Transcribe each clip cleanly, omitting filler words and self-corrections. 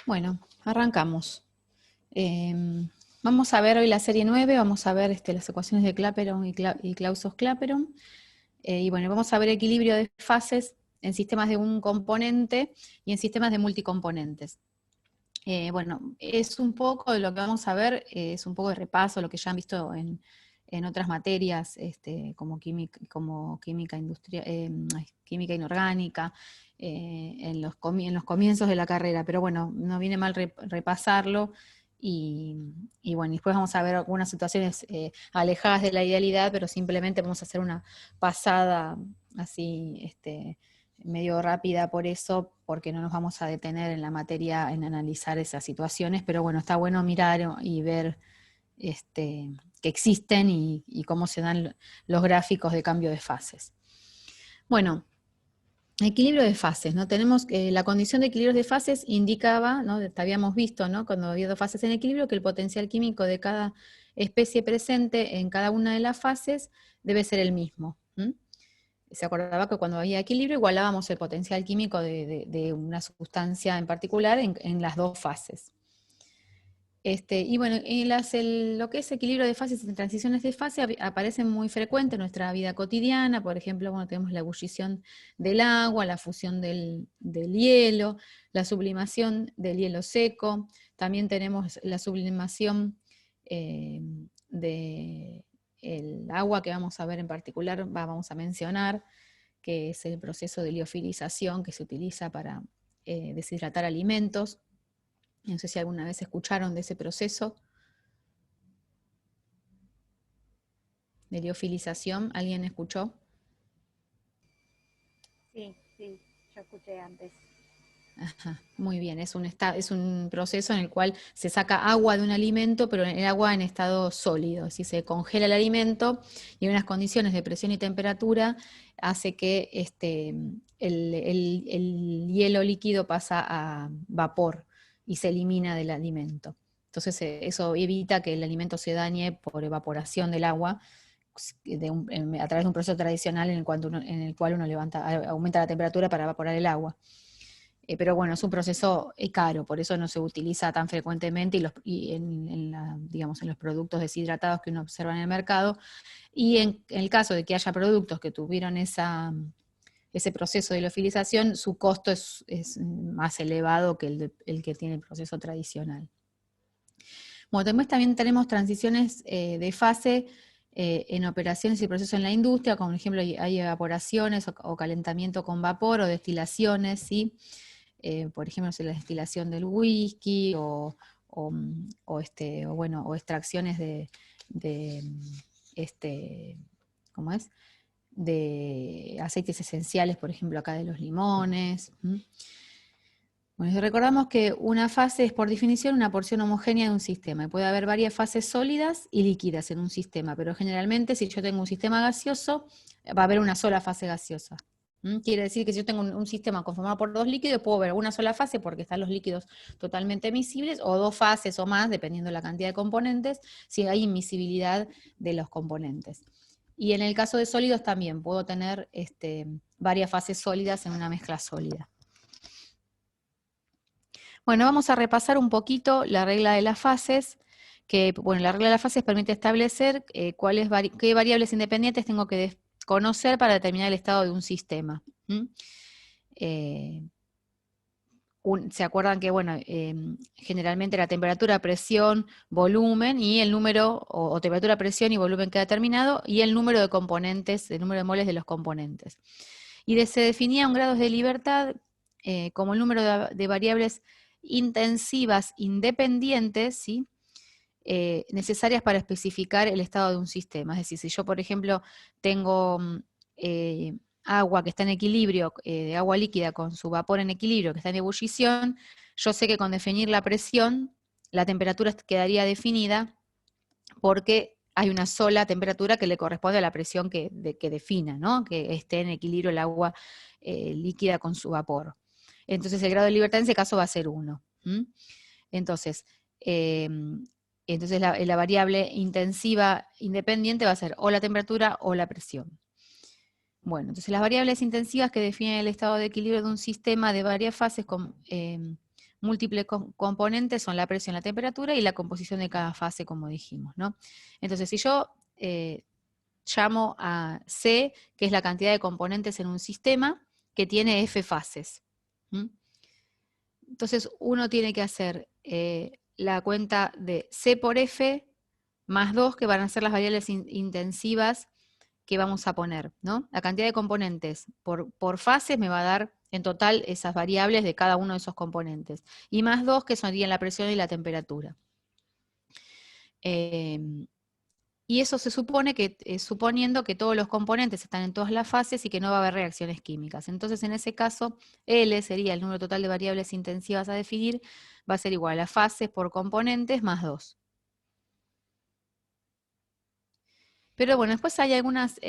Bueno, arrancamos. Vamos a ver hoy la serie 9, vamos a ver las ecuaciones de Clapeyron y Clausos-Clapeyron. Y bueno, vamos a ver equilibrio de fases en sistemas de un componente y en sistemas de multicomponentes. Bueno, es un poco de lo que vamos a ver, es un poco de repaso, lo que ya han visto en otras materias, como química industrial, química inorgánica, en los comienzos de la carrera, pero bueno, no viene mal repasarlo. Y bueno, después vamos a ver algunas situaciones alejadas de la idealidad, pero simplemente vamos a hacer una pasada así, medio rápida por eso, porque no nos vamos a detener en la materia en analizar esas situaciones, pero bueno, está bueno mirar y ver que existen y cómo se dan los gráficos de cambio de fases. Bueno, equilibrio de fases, ¿no? Tenemos la condición de equilibrio de fases indicaba, ¿no? Habíamos visto, ¿no? Cuando había dos fases en equilibrio, que el potencial químico de cada especie presente en cada una de las fases debe ser el mismo. Se acordaba que cuando había equilibrio igualábamos el potencial químico de una sustancia en particular en las dos fases. Y bueno, lo que es equilibrio de fases y transiciones de fase aparecen muy frecuente en nuestra vida cotidiana. Por ejemplo, bueno, tenemos la ebullición del agua, la fusión del hielo, la sublimación del hielo seco. También tenemos la sublimación del agua, que vamos a ver en particular, vamos a mencionar, que es el proceso de liofilización que se utiliza para deshidratar alimentos. No sé si alguna vez escucharon de ese proceso de liofilización. ¿Alguien escuchó? Sí, sí, yo escuché antes. Ajá, muy bien, es un proceso en el cual se saca agua de un alimento, pero el agua en estado sólido, si se congela el alimento y en unas condiciones de presión y temperatura hace que el hielo líquido pasa a vapor y se elimina del alimento. Entonces eso evita que el alimento se dañe por evaporación del agua a través de un proceso tradicional en el cual uno aumenta la temperatura para evaporar el agua. Pero bueno, es un proceso caro, por eso no se utiliza tan frecuentemente digamos, en los productos deshidratados que uno observa en el mercado. Y en el caso de que haya productos que tuvieron ese proceso de liofilización, su costo es más elevado que el que tiene el proceso tradicional. Bueno, también tenemos transiciones de fase en operaciones y procesos en la industria, como por ejemplo hay evaporaciones o calentamiento con vapor o destilaciones, ¿sí? Por ejemplo, la destilación del whisky o extracciones de ¿cómo es? De aceites esenciales, por ejemplo, acá de los limones. Bueno, recordamos que una fase es por definición una porción homogénea de un sistema. Y puede haber varias fases sólidas y líquidas en un sistema, pero generalmente si yo tengo un sistema gaseoso, va a haber una sola fase gaseosa. Quiere decir que si yo tengo un sistema conformado por dos líquidos, puedo ver una sola fase porque están los líquidos totalmente miscibles, o dos fases o más, dependiendo de la cantidad de componentes, si hay inmisibilidad de los componentes. Y en el caso de sólidos también puedo tener varias fases sólidas en una mezcla sólida. Bueno, vamos a repasar un poquito la regla de las fases, que, bueno, la regla de las fases permite establecer qué variables independientes tengo que conocer para determinar el estado de un sistema. ¿Se acuerdan que, bueno, generalmente la temperatura, presión, volumen y el número, o temperatura, presión y volumen queda determinado, y el número de componentes, el número de moles de los componentes. Y se definía un grado de libertad como el número de variables intensivas independientes, ¿sí? Necesarias para especificar el estado de un sistema. Es decir, si yo, por ejemplo, tengo agua que está en equilibrio, de agua líquida con su vapor en equilibrio, que está en ebullición, yo sé que con definir la presión, la temperatura quedaría definida porque hay una sola temperatura que le corresponde a la presión que defina, ¿no? Que esté en equilibrio el agua líquida con su vapor. Entonces el grado de libertad en ese caso va a ser 1. Entonces, la variable intensiva independiente va a ser o la temperatura o la presión. Bueno, entonces las variables intensivas que definen el estado de equilibrio de un sistema de varias fases múltiples componentes son la presión, la temperatura y la composición de cada fase, como dijimos, ¿no? Entonces, si yo llamo a C, que es la cantidad de componentes en un sistema que tiene F fases. Entonces uno tiene que hacer la cuenta de C por F más 2, que van a ser las variables intensivas que vamos a poner, ¿no? La cantidad de componentes por fases me va a dar en total esas variables de cada uno de esos componentes. Y más 2, que serían la presión y la temperatura. Y eso se supone que, suponiendo que todos los componentes están en todas las fases y que no va a haber reacciones químicas. Entonces, en ese caso, L sería el número total de variables intensivas a definir, va a ser igual a fases por componentes más 2. Pero bueno, después hay algunas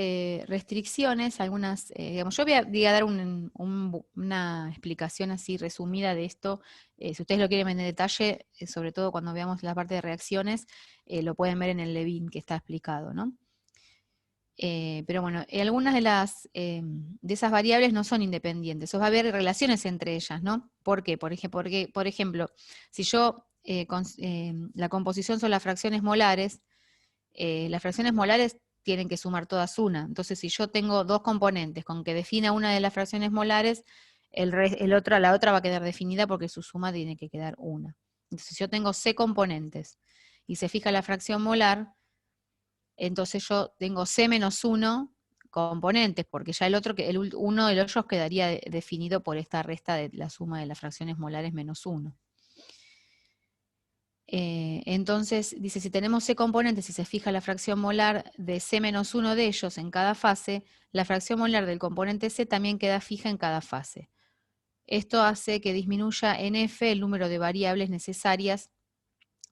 restricciones, digamos, yo voy a dar una explicación así resumida de esto. Si ustedes lo quieren ver en detalle, sobre todo cuando veamos la parte de reacciones, lo pueden ver en el Levin que está explicado, ¿no? Pero bueno, algunas de esas variables no son independientes, o va a haber relaciones entre ellas, ¿no? ¿Por qué? Porque, por ejemplo, si yo, la composición son las fracciones molares tienen que sumar todas una. Entonces, si yo tengo dos componentes con que defina una de las fracciones molares, la otra va a quedar definida porque su suma tiene que quedar una. Entonces, si yo tengo C componentes y se fija la fracción molar, entonces yo tengo C menos 1 componentes, porque ya uno de ellos quedaría definido por esta resta de la suma de las fracciones molares menos 1. Entonces, dice, si tenemos C componentes y se fija la fracción molar de C menos 1 de ellos en cada fase, la fracción molar del componente C también queda fija en cada fase. Esto hace que disminuya en F el número de variables necesarias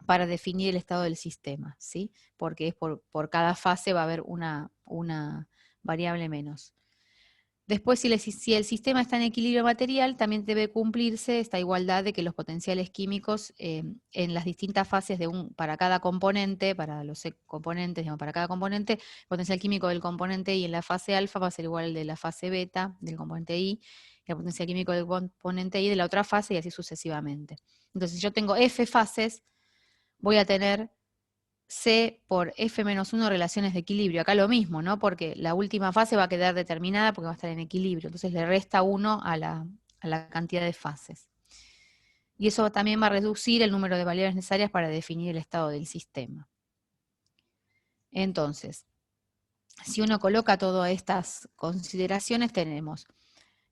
para definir el estado del sistema, ¿sí? Porque es por cada fase va a haber una variable menos. Después, si el sistema está en equilibrio material, también debe cumplirse esta igualdad de que los potenciales químicos en las distintas fases para cada componente, para los componentes, digamos, para cada componente, el potencial químico del componente I en la fase alfa va a ser igual al de la fase beta del componente I, y el potencial químico del componente I de la otra fase, y así sucesivamente. Entonces, si yo tengo F fases, voy a tener C por F menos 1 relaciones de equilibrio. Acá lo mismo, ¿no? Porque la última fase va a quedar determinada porque va a estar en equilibrio. Entonces le resta 1 a la cantidad de fases. Y eso también va a reducir el número de variables necesarias para definir el estado del sistema. Entonces, si uno coloca todas estas consideraciones, tenemos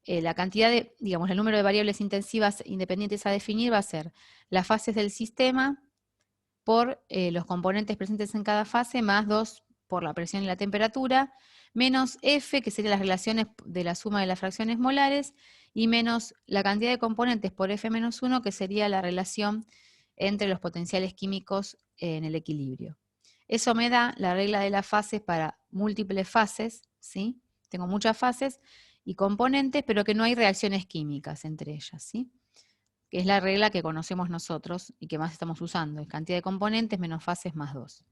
la cantidad de, digamos, el número de variables intensivas independientes a definir va a ser las fases del sistema por los componentes presentes en cada fase, más 2 por la presión y la temperatura, menos F, que serían las relaciones de la suma de las fracciones molares, y menos la cantidad de componentes por F menos 1, que sería la relación entre los potenciales químicos en el equilibrio. Eso me da la regla de las fases para múltiples fases, ¿sí? Tengo muchas fases y componentes, pero que no hay reacciones químicas entre ellas, ¿sí? Que es la regla que conocemos nosotros y que más estamos usando, es cantidad de componentes menos fases más 2.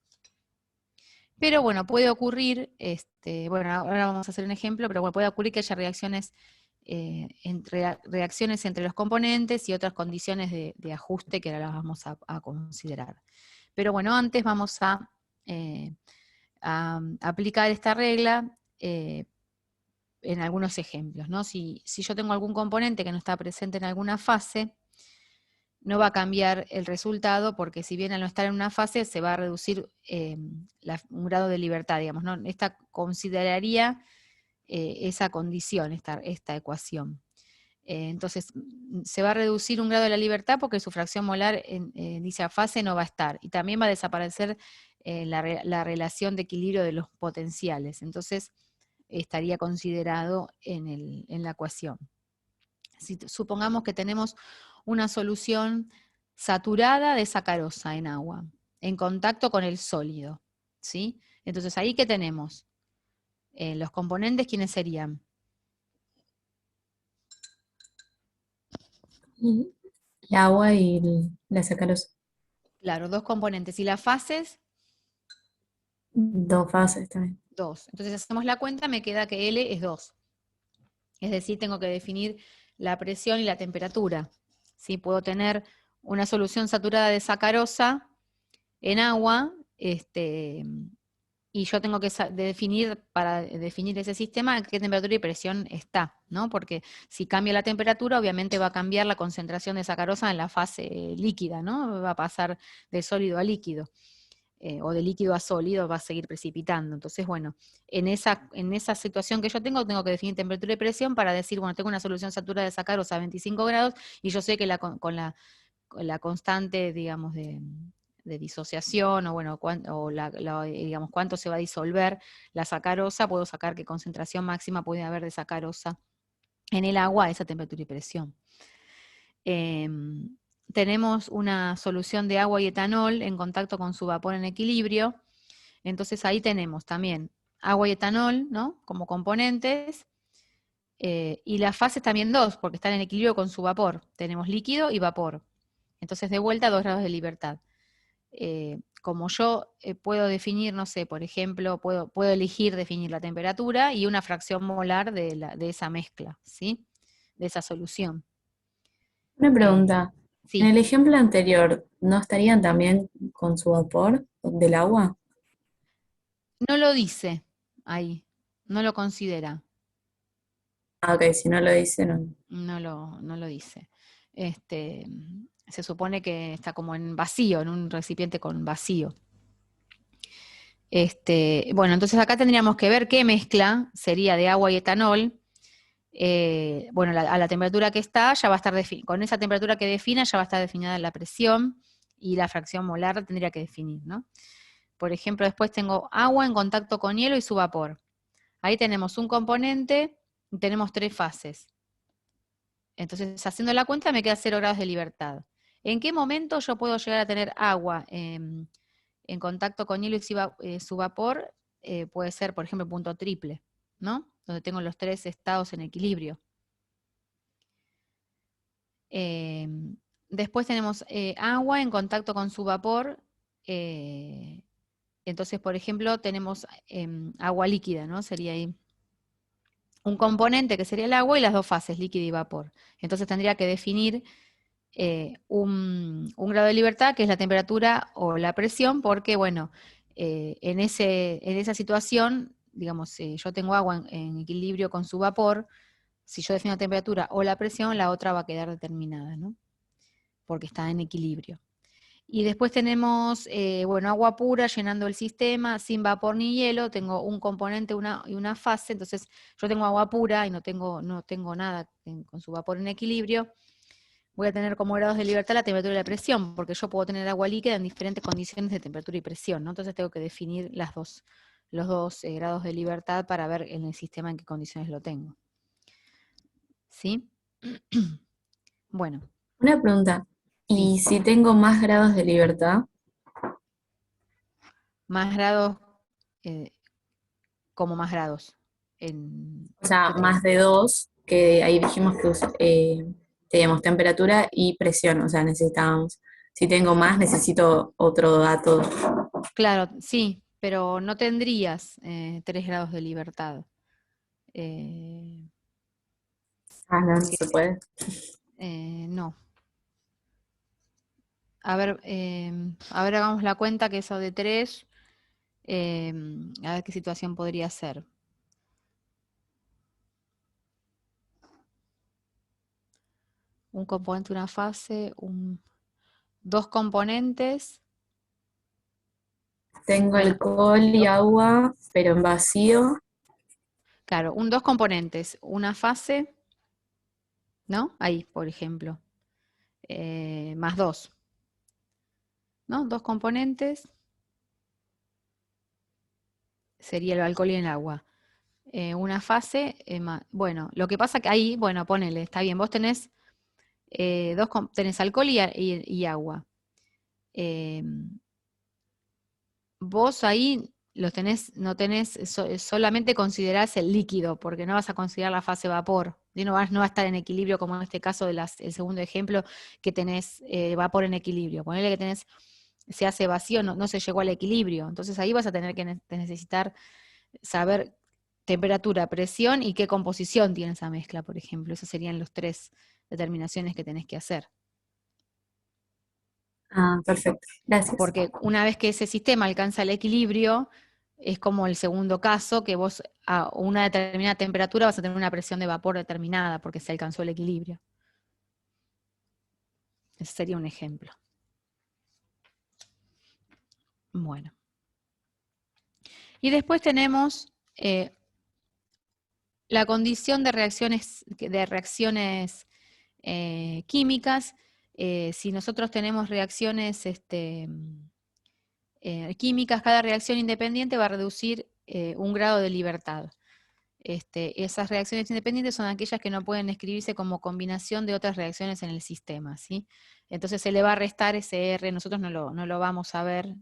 Pero bueno, puede ocurrir, bueno, ahora vamos a hacer un ejemplo, pero bueno, puede ocurrir que haya reacciones entre los componentes y otras condiciones de ajuste que ahora las vamos a considerar. Pero bueno, antes vamos a aplicar esta regla en algunos ejemplos, ¿no? Si yo tengo algún componente que no está presente en alguna fase, no va a cambiar el resultado porque si bien al no estar en una fase se va a reducir un grado de libertad, digamos, ¿no? Esta consideraría esa condición, esta ecuación. Entonces, se va a reducir un grado de la libertad porque su fracción molar en dicha fase no va a estar. Y también va a desaparecer la relación de equilibrio de los potenciales. Entonces, estaría considerado en la ecuación. Si supongamos que tenemos una solución saturada de sacarosa en agua, en contacto con el sólido, ¿sí? Entonces, ¿ahí qué tenemos? Los componentes, ¿quiénes serían? El agua y la sacarosa. Claro, dos componentes. ¿Y las fases? Dos fases también. 2. Entonces, si hacemos la cuenta, me queda que L es 2. Es decir, tengo que definir la presión y la temperatura. ¿sí? Puedo tener una solución saturada de sacarosa en agua, y yo tengo que definir, para definir ese sistema, a qué temperatura y presión está, ¿no? Porque si cambia la temperatura, obviamente va a cambiar la concentración de sacarosa en la fase líquida, ¿no? Va a pasar de sólido a líquido, o de líquido a sólido, va a seguir precipitando. Entonces, bueno, en esa situación que yo tengo que definir temperatura y presión para decir, bueno, tengo una solución saturada de sacarosa a 25 grados, y yo sé que con la constante, digamos, de disociación, o bueno, digamos, cuánto se va a disolver la sacarosa, puedo sacar qué concentración máxima puede haber de sacarosa en el agua a esa temperatura y presión. Tenemos una solución de agua y etanol en contacto con su vapor en equilibrio, entonces ahí tenemos también agua y etanol, ¿no? Como componentes, y las fases también dos, porque están en equilibrio con su vapor. Tenemos líquido y vapor. Entonces, de vuelta, 2 grados de libertad. Como yo puedo definir, no sé, por ejemplo, puedo elegir definir la temperatura y una fracción molar de esa mezcla, ¿sí? De esa solución. Una pregunta. En Sí, el ejemplo anterior, ¿no estarían también con su vapor del agua? no lo dice ahí, no lo considera, Ah, ok, si no lo dice, no. no lo dice. Este, Se supone que está como en vacío, en un recipiente con vacío. Bueno, entonces acá tendríamos que ver qué mezcla sería de agua y etanol. Bueno, a la temperatura que está, ya va a estar con esa temperatura que defina, ya va a estar definida la presión, y la fracción molar la tendría que definir, ¿no? Por ejemplo, después tengo agua en contacto con hielo y su vapor. Ahí tenemos un componente y tenemos 3 fases. Entonces, haciendo la cuenta, me queda 0 grados de libertad. ¿En qué momento yo puedo llegar a tener agua en contacto con hielo y su vapor? Puede ser, por ejemplo, punto triple, ¿no? Donde tengo los 3 estados en equilibrio. Después tenemos agua en contacto con su vapor. Entonces, por ejemplo, tenemos agua líquida, ¿no? Sería ahí un componente que sería el agua y las 2 fases, líquido y vapor. Entonces tendría que definir un grado de libertad, que es la temperatura o la presión, porque, bueno, en esa situación, digamos, si yo tengo agua en equilibrio con su vapor, si yo defino la temperatura o la presión, la otra va a quedar determinada, ¿no? Porque está en equilibrio. Y después tenemos, bueno, agua pura llenando el sistema, sin vapor ni hielo, tengo un componente y una fase, entonces yo tengo agua pura y no tengo nada con su vapor en equilibrio. Voy a tener como grados de libertad la temperatura y la presión, porque yo puedo tener agua líquida en diferentes condiciones de temperatura y presión, ¿no? Entonces tengo que definir los dos grados de libertad para ver en el sistema en qué condiciones lo tengo. ¿Sí? Bueno, Una pregunta. sí. ¿Y si tengo más grados de libertad? Más grados, eh, como más grados. En, O sea, ¿Qué pregunta? más de dos, que ahí dijimos que teníamos temperatura y presión, o sea, necesitábamos. Si tengo más, necesito otro dato. Claro, sí, pero no tendrías 3 grados de libertad. eh, Ah, no, no Porque se puede. no. A ver, hagamos la cuenta que eso de 3, a ver qué situación podría ser. Un componente, una fase, dos componentes. Tengo Bueno, alcohol y agua, pero en vacío. claro, dos componentes, una fase, ¿no? Ahí, por ejemplo, más 2, ¿no? Dos componentes, sería el alcohol y el agua. Una fase, bueno, lo que pasa que ahí, bueno, ponele, está bien, vos tenés, tenés alcohol y agua. Eh, Vos ahí no tenés, solamente considerás el líquido, porque no vas a considerar la fase vapor, y no va a estar en equilibrio, como en este caso el segundo ejemplo, que tenés vapor en equilibrio. Ponele que se hace vacío, no se llegó al equilibrio. Entonces ahí vas a tener que necesitar saber temperatura, presión y qué composición tiene esa mezcla, por ejemplo. Esas serían las 3 determinaciones que tenés que hacer. Ah, perfecto. Gracias. Porque una vez que ese sistema alcanza el equilibrio, es como el segundo caso, que vos a una determinada temperatura vas a tener una presión de vapor determinada, porque se alcanzó el equilibrio. Ese sería un ejemplo. Bueno. Y después tenemos la condición de reacciones químicas. Si nosotros tenemos reacciones químicas, cada reacción independiente va a reducir un grado de libertad. Esas reacciones independientes son aquellas que no pueden escribirse como combinación de otras reacciones en el sistema, ¿sí? Entonces se le va a restar ese R, nosotros no lo vamos a ver,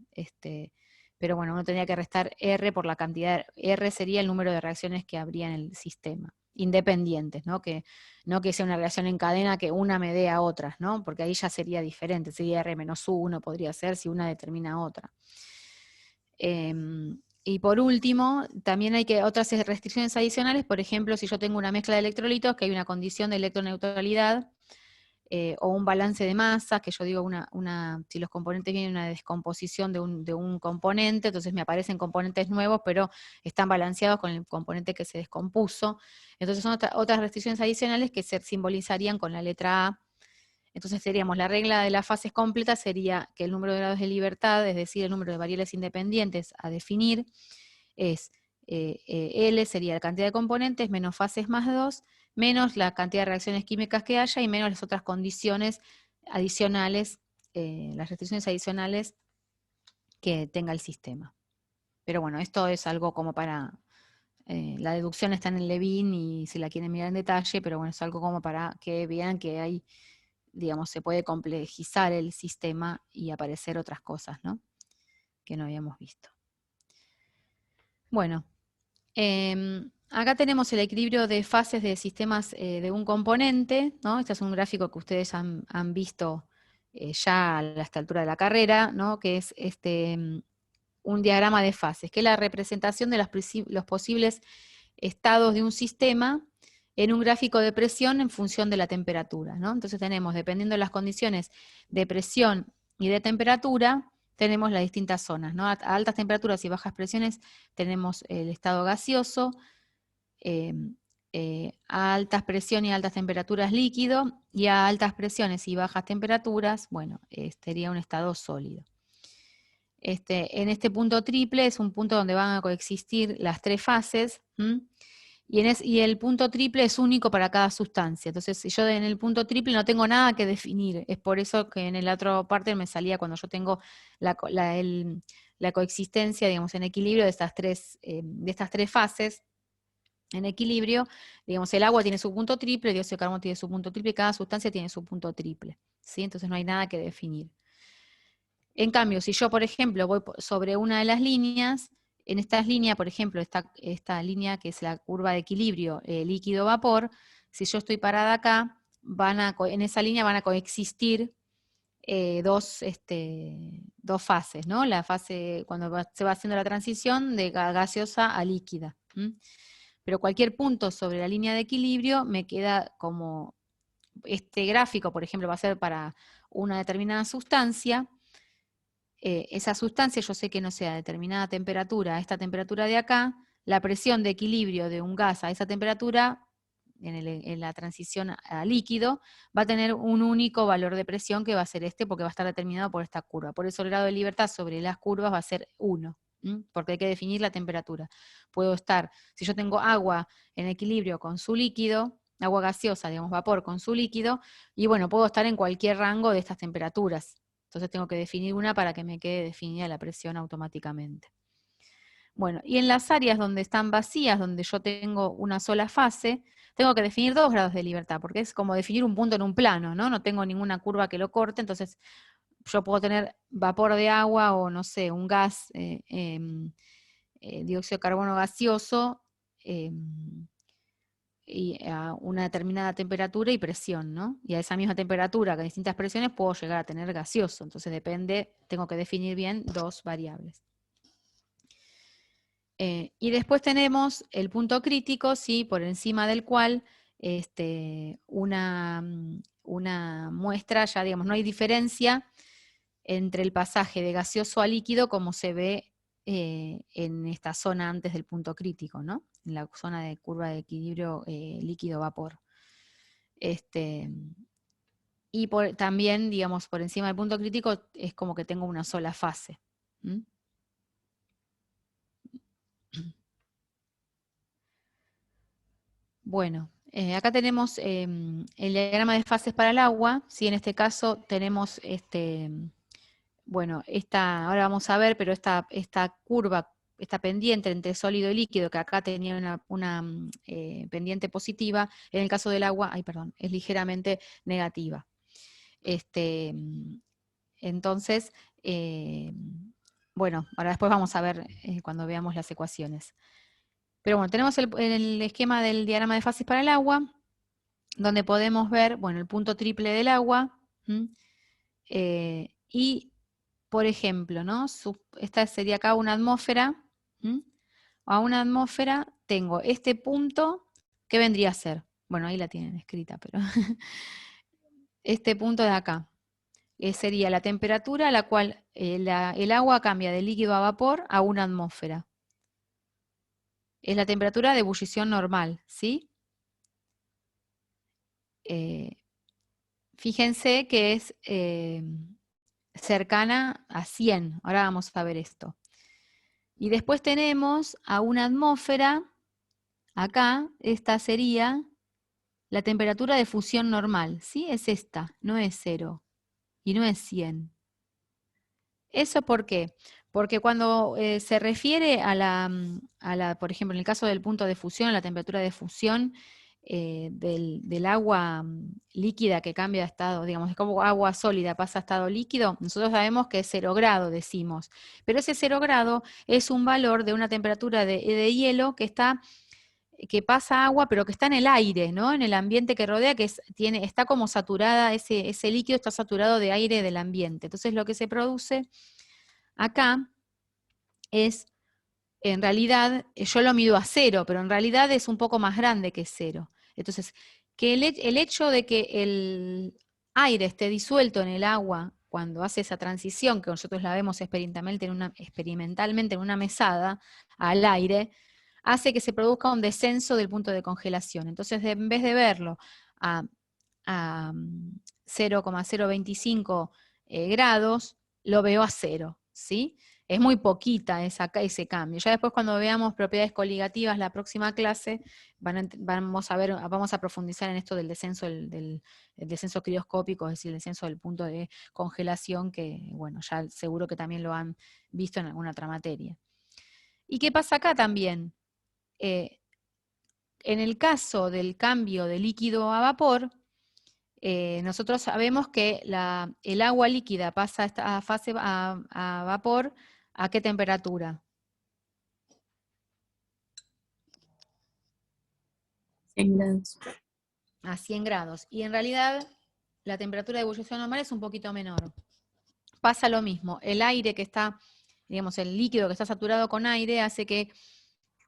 pero bueno, uno tendría que restar R por la cantidad, R sería el número de reacciones que habría en el sistema, independientes, ¿no? Que sea una reacción en cadena que una me dé a otras, ¿no? Porque ahí ya sería diferente, sería R-1 podría ser si una determina otra. Y por último, también hay otras restricciones adicionales, por ejemplo, si yo tengo una mezcla de electrolitos, que hay una condición de electroneutralidad, o un balance de masas, que yo digo, si los componentes vienen una descomposición de un componente, entonces me aparecen componentes nuevos, pero están balanceados con el componente que se descompuso. Entonces son otras restricciones adicionales que se simbolizarían con la letra A. Entonces la regla de las fases completas sería que el número de grados de libertad, es decir, el número de variables independientes a definir, es L sería la cantidad de componentes menos fases más 2, menos la cantidad de reacciones químicas que haya y menos las otras condiciones adicionales, las restricciones adicionales que tenga el sistema. Pero bueno, esto es algo como para... la deducción está en el Levin y si la quieren mirar en detalle, pero bueno, es algo como para que vean que hay, digamos, se puede complejizar el sistema y aparecer otras cosas, ¿no? Que no habíamos visto. Bueno, acá tenemos el equilibrio de fases de sistemas de un componente, ¿no? Este es un gráfico que ustedes han visto ya a esta altura de la carrera, ¿no? Que es un diagrama de fases, que es la representación de los posibles estados de un sistema en un gráfico de presión en función de la temperatura, ¿no? Entonces tenemos, dependiendo de las condiciones de presión y de temperatura, tenemos las distintas zonas, ¿no? A altas temperaturas y bajas presiones tenemos el estado gaseoso, a altas presiones y altas temperaturas líquido, y a altas presiones y bajas temperaturas, bueno, sería un estado sólido. En este punto triple es un punto donde van a coexistir las tres fases, y el punto triple es único para cada sustancia. Entonces, si yo en el punto triple no tengo nada que definir, es por eso que en la otra parte me salía cuando yo tengo la coexistencia, digamos, en equilibrio de estas tres fases. En equilibrio, digamos, el agua tiene su punto triple, el dióxido de carbono tiene su punto triple, cada sustancia tiene su punto triple, ¿sí? Entonces no hay nada que definir. En cambio, si yo, por ejemplo, voy sobre una de las líneas, en estas líneas, por ejemplo, esta línea que es la curva de equilibrio líquido-vapor, si yo estoy parada acá, en esa línea van a coexistir dos fases, ¿no? La fase cuando se va haciendo la transición de gaseosa a líquida. Pero cualquier punto sobre la línea de equilibrio me queda como este gráfico, por ejemplo, va a ser para una determinada sustancia. Esa sustancia yo sé que no sea a determinada temperatura, a esta temperatura de acá, la presión de equilibrio de un gas a esa temperatura, en la transición a líquido, va a tener un único valor de presión que va a ser porque va a estar determinado por esta curva. Por eso el grado de libertad sobre las curvas va a ser 1, porque hay que definir la temperatura. Puedo estar, si yo tengo agua en equilibrio con su líquido, agua gaseosa, digamos, vapor con su líquido, y bueno, puedo estar en cualquier rango de estas temperaturas. Entonces tengo que definir una para que me quede definida la presión automáticamente. Bueno, y en las áreas donde están vacías, donde yo tengo una sola fase, tengo que definir 2 grados de libertad, porque es como definir un punto en un plano, ¿no? No tengo ninguna curva que lo corte, entonces yo puedo tener vapor de agua o, no sé, un gas, dióxido de carbono gaseoso, y a una determinada temperatura y presión, ¿no? Y a esa misma temperatura, con distintas presiones, puedo llegar a tener gaseoso. Entonces tengo que definir bien 2 variables. Y después tenemos el punto crítico, ¿sí? Por encima del cual una muestra, ya digamos, no hay diferencia entre el pasaje de gaseoso a líquido como se ve en esta zona antes del punto crítico, ¿no? En la zona de curva de equilibrio líquido-vapor. Y también, digamos, por encima del punto crítico es como que tengo una sola fase. ¿Mm? Bueno, acá tenemos el diagrama de fases para el agua. ¿Sí? En este caso tenemos, bueno, ahora vamos a ver, pero esta curva, esta pendiente entre sólido y líquido, que acá tenía una pendiente positiva, en el caso del agua, ay, perdón, es ligeramente negativa. Entonces, bueno, ahora después vamos a ver cuando veamos las ecuaciones. Pero bueno, tenemos el esquema del diagrama de fases para el agua, donde podemos ver, bueno, el punto triple del agua, y, por ejemplo, ¿no? Esta sería acá una atmósfera, a una atmósfera tengo este punto, ¿qué vendría a ser? Bueno, ahí la tienen escrita, pero este punto de acá, sería la temperatura a la cual el agua cambia de líquido a vapor a una atmósfera. Es la temperatura de ebullición normal, ¿sí? Fíjense que es cercana a 100. Ahora vamos a ver esto. Y después tenemos a una atmósfera, acá, esta sería la temperatura de fusión normal, ¿sí? Es esta, no es 0 y no es 100. ¿Eso por qué? Porque cuando se refiere por ejemplo, en el caso del punto de fusión, la temperatura de fusión del agua líquida que cambia de estado, digamos, es como agua sólida pasa a estado líquido, nosotros sabemos que es 0 grado, decimos. Pero ese 0 grado es un valor de una temperatura de hielo que pasa agua, pero que está en el aire, ¿no? En el ambiente que rodea, que está como saturada, ese líquido está saturado de aire del ambiente. Entonces lo que se produce acá es, en realidad, yo lo mido a 0, pero en realidad es un poco más grande que 0. Entonces, que el hecho de que el aire esté disuelto en el agua cuando hace esa transición, que nosotros la vemos experimentalmente en una mesada al aire, hace que se produzca un descenso del punto de congelación. Entonces, en vez de verlo a 0,025 grados, lo veo a 0, ¿sí? Es muy poquita ese cambio. Ya después cuando veamos propiedades coligativas la próxima clase, vamos a profundizar en esto del descenso, el descenso crioscópico, es decir, el descenso del punto de congelación, que bueno, ya seguro que también lo han visto en alguna otra materia. ¿Y qué pasa acá también? En el caso del cambio de líquido a vapor, nosotros sabemos que el agua líquida pasa a fase a vapor, ¿a qué temperatura? 100 grados. A 100 grados. Y en realidad la temperatura de ebullición normal es un poquito menor. Pasa lo mismo. El aire que está, digamos, el líquido que está saturado con aire hace que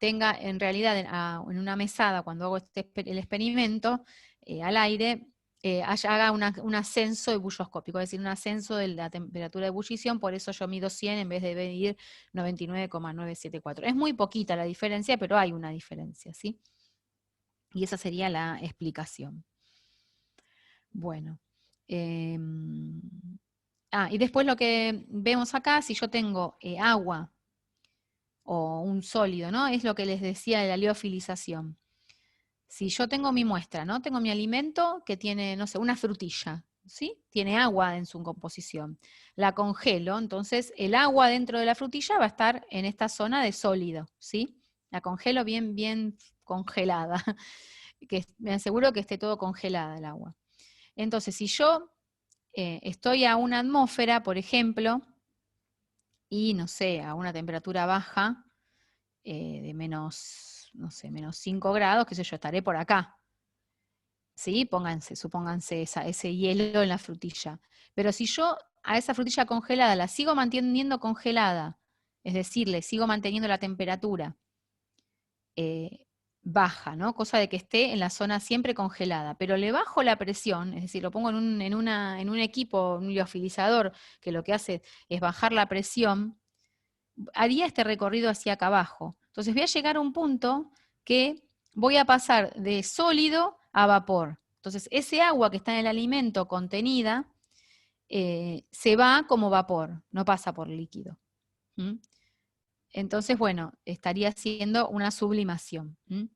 tenga en realidad en una mesada, cuando hago el experimento, al aire, haga un ascenso ebulloscópico, es decir, un ascenso de la temperatura de ebullición, por eso yo mido 100 en vez de medir 99,974. Es muy poquita la diferencia, pero hay una diferencia, ¿sí? Y esa sería la explicación. Bueno. Y después lo que vemos acá, si yo tengo agua o un sólido, ¿no? Es lo que les decía de la liofilización. Si yo tengo mi muestra, ¿no? Tengo mi alimento que tiene, no sé, una frutilla, ¿sí? Tiene agua en su composición. La congelo, entonces el agua dentro de la frutilla va a estar en esta zona de sólido, ¿sí? La congelo bien, bien congelada, que me aseguro que esté todo congelada el agua. Entonces, si yo estoy a una atmósfera, por ejemplo, y no sé, a una temperatura baja, de menos, no sé, menos 5 grados, qué sé yo, estaré por acá. ¿Sí? Supónganse ese hielo en la frutilla. Pero si yo a esa frutilla congelada la sigo manteniendo congelada, es decir, le sigo manteniendo la temperatura, baja, ¿no? Cosa de que esté en la zona siempre congelada, pero le bajo la presión, es decir, lo pongo en un equipo, un liofilizador, que lo que hace es bajar la presión, haría este recorrido hacia acá abajo. Entonces voy a llegar a un punto que voy a pasar de sólido a vapor. Entonces ese agua que está en el alimento contenida se va como vapor, no pasa por líquido. ¿Mm? Entonces, bueno, estaría haciendo una sublimación. ¿Mm?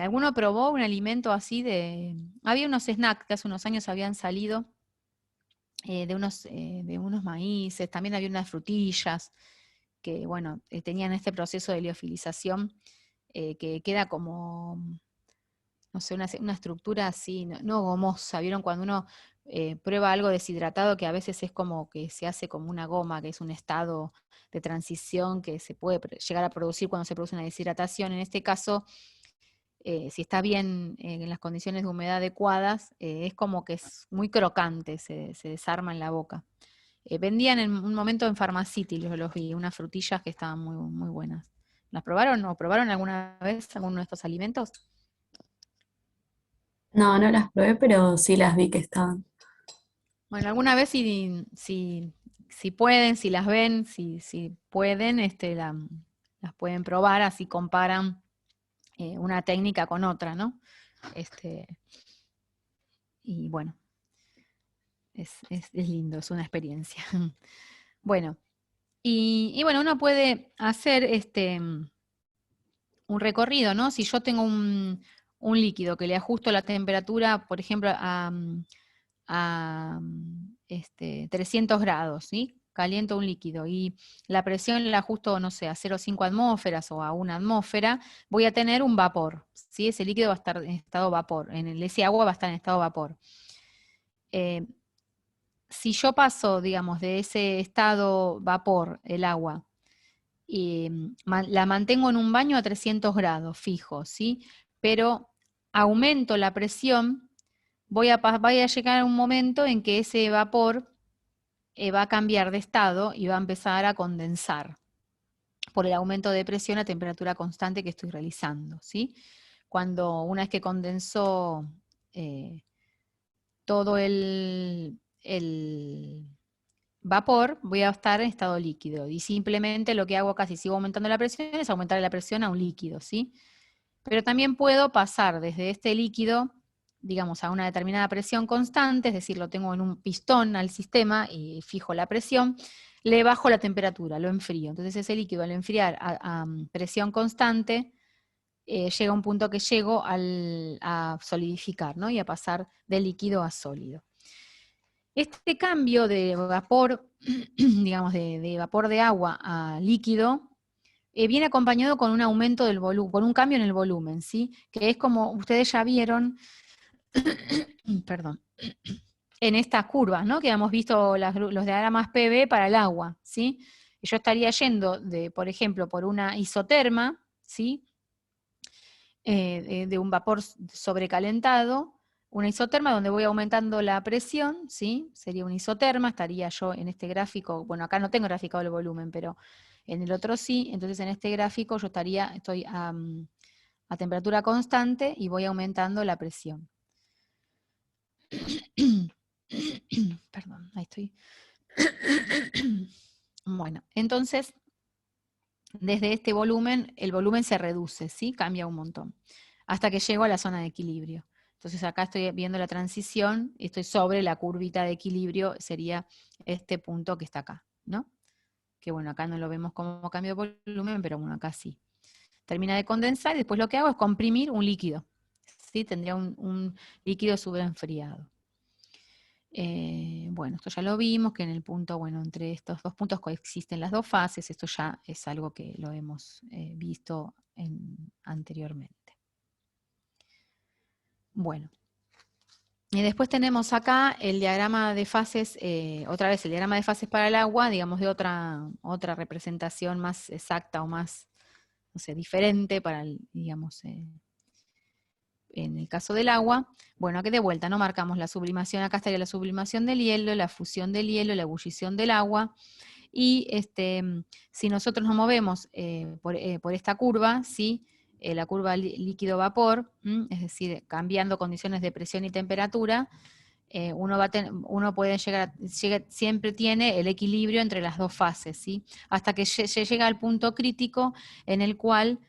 ¿Alguno probó un alimento así de...? Había unos snacks que hace unos años habían salido de unos maíces, también había unas frutillas que, bueno, tenían este proceso de liofilización que queda como, no sé, una estructura así, no gomosa. ¿Vieron cuando uno prueba algo deshidratado que a veces es como que se hace como una goma, que es un estado de transición que se puede llegar a producir cuando se produce una deshidratación? En este caso, si está bien en las condiciones de humedad adecuadas, es como que es muy crocante, se desarma en la boca. Vendían en un momento en Pharmacity, los vi, unas frutillas que estaban muy, muy buenas. ¿Las probaron o probaron alguna vez alguno de estos alimentos? No, no las probé, pero sí las vi que estaban. Bueno, alguna vez si pueden, si las ven, si pueden, las pueden probar, así comparan una técnica con otra, ¿no? Y bueno, es lindo, es una experiencia. Bueno, y bueno, uno puede hacer un recorrido, ¿no? Si yo tengo un líquido que le ajusto la temperatura, por ejemplo, a 300 grados, ¿sí? Caliento un líquido y la presión la ajusto, no sé, a 0,5 atmósferas o a 1 atmósfera, voy a tener un vapor, ¿sí? Ese líquido va a estar en estado vapor, ese agua va a estar en estado vapor. Si yo paso, digamos, de ese estado vapor, el agua, y la mantengo en un baño a 300 grados fijo, ¿sí? Pero aumento la presión, voy a llegar a un momento en que ese vapor va a cambiar de estado y va a empezar a condensar por el aumento de presión a temperatura constante que estoy realizando, ¿sí? Una vez que condensó todo el vapor, voy a estar en estado líquido. Y simplemente lo que hago acá, si sigo aumentando la presión, es aumentar la presión a un líquido, ¿sí? Pero también puedo pasar desde este líquido, digamos, a una determinada presión constante, es decir, lo tengo en un pistón al sistema y fijo la presión, le bajo la temperatura, lo enfrío. Entonces ese líquido al enfriar a presión constante, llega a un punto que llego a solidificar, ¿no? Y a pasar de líquido a sólido. Este cambio de vapor, digamos, de vapor de agua a líquido, viene acompañado con un aumento del volumen, con un cambio en el volumen, ¿sí? Que es como ustedes ya vieron, perdón, en estas curvas, ¿no? Que hemos visto los diagramas PV para el agua, ¿sí? Yo estaría yendo por ejemplo, por una isoterma, ¿sí? De un vapor sobrecalentado, una isoterma donde voy aumentando la presión, ¿sí? Sería una isoterma, estaría yo en este gráfico, bueno, acá no tengo graficado el volumen, pero en el otro sí, entonces en este gráfico yo estoy a temperatura constante y voy aumentando la presión. Perdón, ahí estoy. Bueno, entonces, desde este volumen, el volumen se reduce, ¿sí? Cambia un montón, hasta que llego a la zona de equilibrio. Entonces acá estoy viendo la transición, estoy sobre la curvita de equilibrio, sería este punto que está acá, ¿no? Que bueno, acá no lo vemos como cambio de volumen, pero bueno, acá sí. Termina de condensar y después lo que hago es comprimir un líquido, ¿sí? Tendría un líquido sobreenfriado. Bueno, esto ya lo vimos, que en el punto, bueno, entre estos dos puntos coexisten las dos fases, esto ya es algo que lo hemos visto anteriormente. Bueno, y después tenemos acá el diagrama de fases, otra vez el diagrama de fases para el agua, digamos de otra representación más exacta o más, no sé, diferente para, digamos, en el caso del agua. Bueno, aquí de vuelta, ¿no? Marcamos la sublimación, acá estaría la sublimación del hielo, la fusión del hielo, la ebullición del agua, y si nosotros nos movemos por esta curva, ¿sí? la curva líquido-vapor, es decir, cambiando condiciones de presión y temperatura, uno puede siempre tiene el equilibrio entre las dos fases, ¿sí? Hasta que se llega al punto crítico en el cual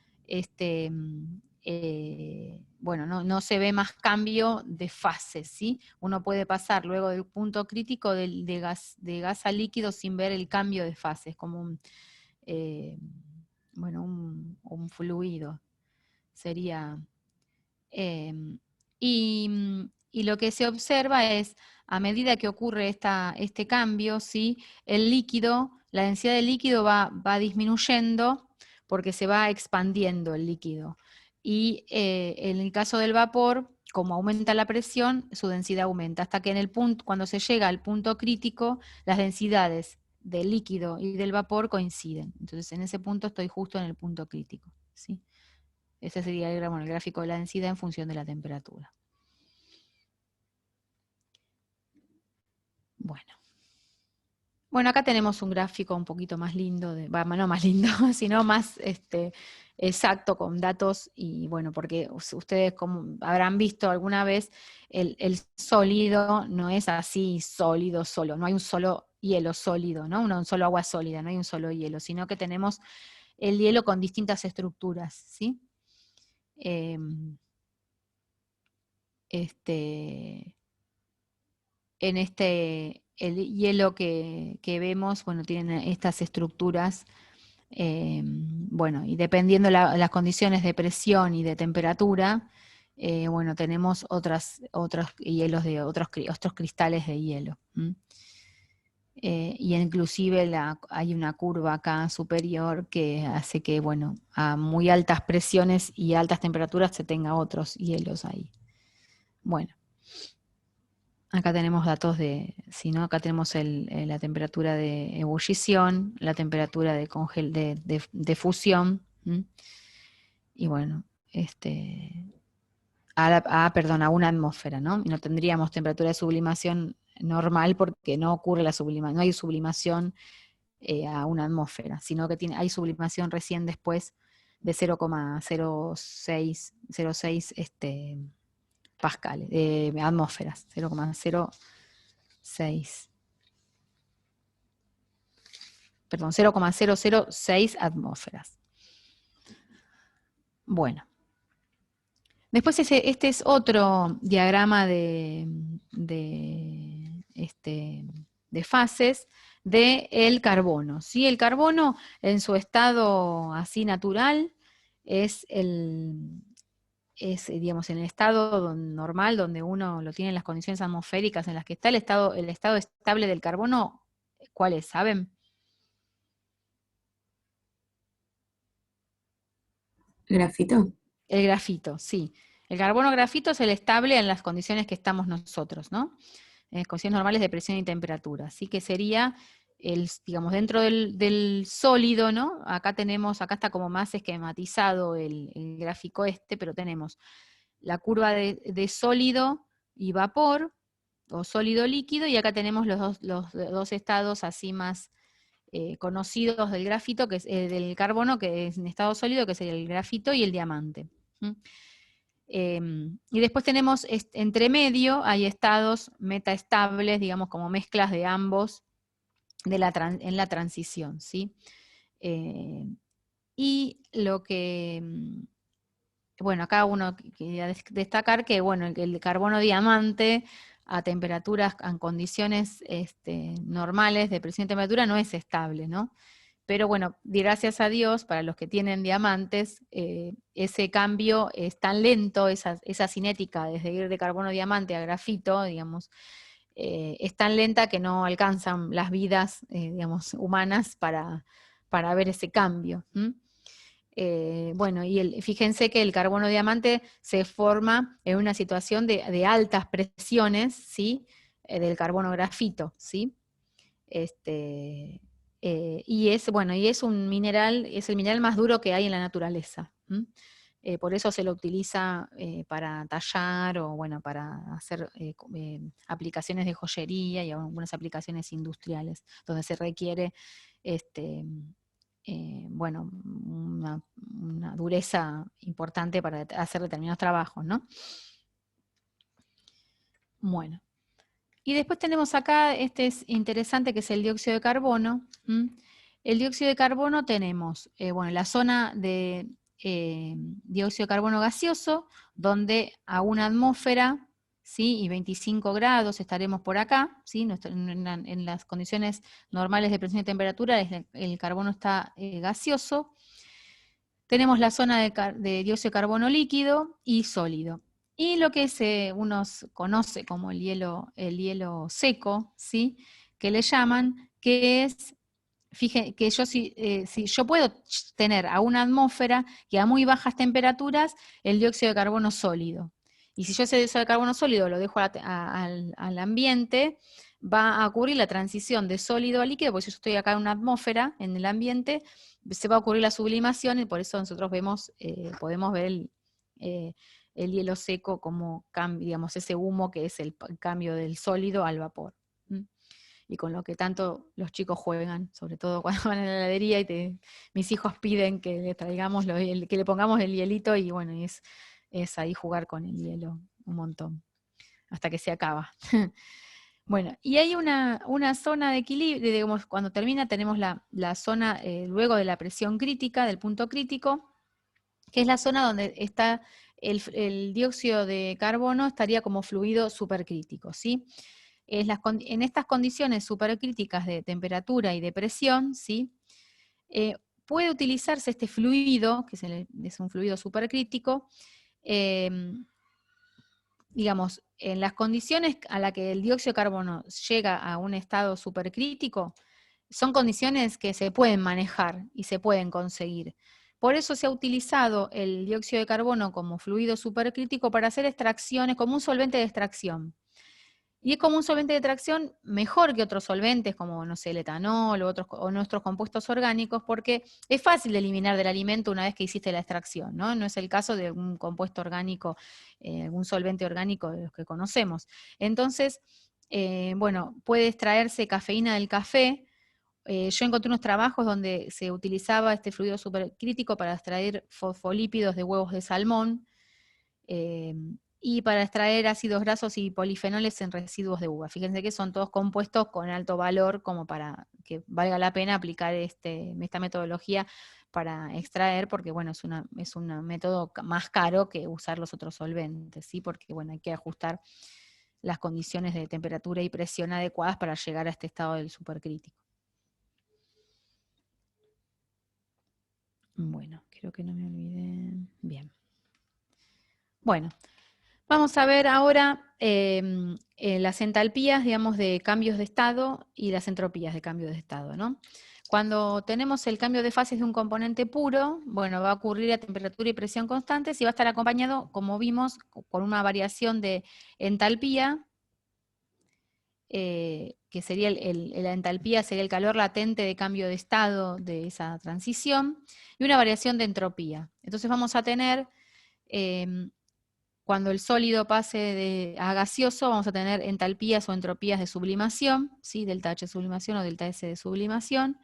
bueno, no se ve más cambio de fase, ¿sí? Uno puede pasar luego del punto crítico de gas a líquido sin ver el cambio de fase, es como un fluido, sería. Y lo que se observa es, a medida que ocurre este cambio, ¿sí? El líquido, la densidad del líquido va disminuyendo porque se va expandiendo el líquido. Y en el caso del vapor, como aumenta la presión, su densidad aumenta, hasta que cuando se llega al punto crítico, las densidades del líquido y del vapor coinciden. Entonces en ese punto estoy justo en el punto crítico, ¿sí? Ese sería el gráfico de la densidad en función de la temperatura. Bueno, acá tenemos un gráfico un poquito más lindo, no más lindo, sino más exacto, con datos, y bueno, porque ustedes como habrán visto alguna vez, el sólido no es así sólido solo, no hay un solo hielo sólido, ¿no? Un solo agua sólida, no hay un solo hielo, sino que tenemos el hielo con distintas estructuras, ¿sí? El hielo que vemos, bueno, tiene estas estructuras, bueno, y dependiendo las condiciones de presión y de temperatura, bueno, tenemos otros hielos de otros cristales de hielo. Y inclusive hay una curva acá superior que hace que, bueno, a muy altas presiones y altas temperaturas se tenga otros hielos ahí. Bueno. Acá tenemos datos si no, acá tenemos la temperatura de ebullición, la temperatura de fusión, y bueno, perdón, a una atmósfera, ¿no? Y no tendríamos temperatura de sublimación normal porque no ocurre no hay sublimación a una atmósfera, sino que hay sublimación recién después de 0,06 pascales, atmósferas, 0,006 atmósferas. Bueno. Después este es otro diagrama de fases del carbono, ¿sí? El carbono en su estado así natural es digamos, en el estado normal, donde uno lo tiene en las condiciones atmosféricas en las que está el estado estable del carbono. ¿Cuál es? ¿Saben? ¿Grafito? El grafito, sí. El carbono grafito es el estable en las condiciones que estamos nosotros, ¿no? En las condiciones normales de presión y temperatura. Así que sería, digamos, dentro del sólido, ¿no? Acá está como más esquematizado el gráfico pero tenemos la curva de sólido y vapor, o sólido líquido, y acá tenemos los dos estados así más conocidos del grafito, que es del carbono, que es en estado sólido, que es el grafito y el diamante. Y después tenemos entre medio, hay estados metaestables, digamos, como mezclas de ambos en la transición, ¿sí? Y lo que, bueno, acá uno quería destacar que, bueno, el carbono diamante a temperaturas, en condiciones normales de presión y temperatura no es estable, ¿no? Pero bueno, gracias a Dios, para los que tienen diamantes, ese cambio es tan lento, esa cinética desde ir de carbono diamante a grafito, digamos, es tan lenta que no alcanzan las vidas, digamos, humanas para ver ese cambio. Bueno, y fíjense que el carbono diamante se forma en una situación de altas presiones, ¿sí? Del carbono grafito, ¿sí? Y es un mineral, es el mineral más duro que hay en la naturaleza. Por eso se lo utiliza para tallar o bueno, para hacer aplicaciones de joyería y algunas aplicaciones industriales, donde se requiere bueno, una dureza importante para hacer determinados trabajos, ¿no? Bueno. Y después tenemos acá, este es interesante, que es el dióxido de carbono. El dióxido de carbono tenemos, bueno, la zona de dióxido de carbono gaseoso, donde a una atmósfera, ¿sí? Y 25 grados estaremos por acá, ¿sí? En las condiciones normales de presión y temperatura, el carbono está gaseoso. Tenemos la zona de dióxido de carbono líquido y sólido. Y lo que uno conoce como el hielo seco, ¿sí? Que le llaman, que es, fíjense, que si yo puedo tener a una atmósfera que a muy bajas temperaturas el dióxido de carbono sólido. Y si yo ese dióxido de carbono sólido lo dejo al ambiente, va a ocurrir la transición de sólido a líquido, porque si yo estoy acá en una atmósfera, en el ambiente, se va a ocurrir la sublimación, y por eso nosotros podemos ver el hielo seco como digamos, ese humo que es el cambio del sólido al vapor. Y con lo que tanto los chicos juegan, sobre todo cuando van a la heladería y mis hijos piden que le traigamos, que le pongamos el hielito, y bueno, es ahí jugar con el hielo un montón, hasta que se acaba. Bueno, y hay una zona de equilibrio, digamos, cuando termina tenemos la zona, luego de la presión crítica, del punto crítico, que es la zona donde está el dióxido de carbono, estaría como fluido supercrítico, ¿sí? En estas condiciones supercríticas de temperatura y de presión, ¿sí? Puede utilizarse este fluido, que es un fluido supercrítico, digamos, en las condiciones a las que el dióxido de carbono llega a un estado supercrítico, son condiciones que se pueden manejar y se pueden conseguir. Por eso se ha utilizado el dióxido de carbono como fluido supercrítico para hacer extracciones, como un solvente de extracción. Y es como un solvente de extracción mejor que otros solventes, como, no sé, el etanol o nuestros compuestos orgánicos, porque es fácil de eliminar del alimento una vez que hiciste la extracción, ¿no? No es el caso de un compuesto orgánico, un solvente orgánico de los que conocemos. Entonces, bueno, puede extraerse cafeína del café. Yo encontré unos trabajos donde se utilizaba este fluido supercrítico para extraer fosfolípidos de huevos de salmón, y para extraer ácidos grasos y polifenoles en residuos de uva. Fíjense que son todos compuestos con alto valor, como para que valga la pena aplicar esta metodología para extraer, porque bueno, es un método más caro que usar los otros solventes, ¿sí? Porque bueno, hay que ajustar las condiciones de temperatura y presión adecuadas para llegar a este estado del supercrítico. Bueno, creo que no me olvidé. Bien. Bueno, vamos a ver ahora las entalpías, digamos, de cambios de estado y las entropías de cambios de estado, ¿no? Cuando tenemos el cambio de fases de un componente puro, bueno, va a ocurrir a temperatura y presión constantes y va a estar acompañado, como vimos, con una variación de entalpía, que sería la entalpía sería el calor latente de cambio de estado de esa transición, y una variación de entropía. Entonces vamos a tener, cuando el sólido pase a gaseoso, vamos a tener entalpías o entropías de sublimación, ¿sí? Delta H de sublimación o delta S de sublimación,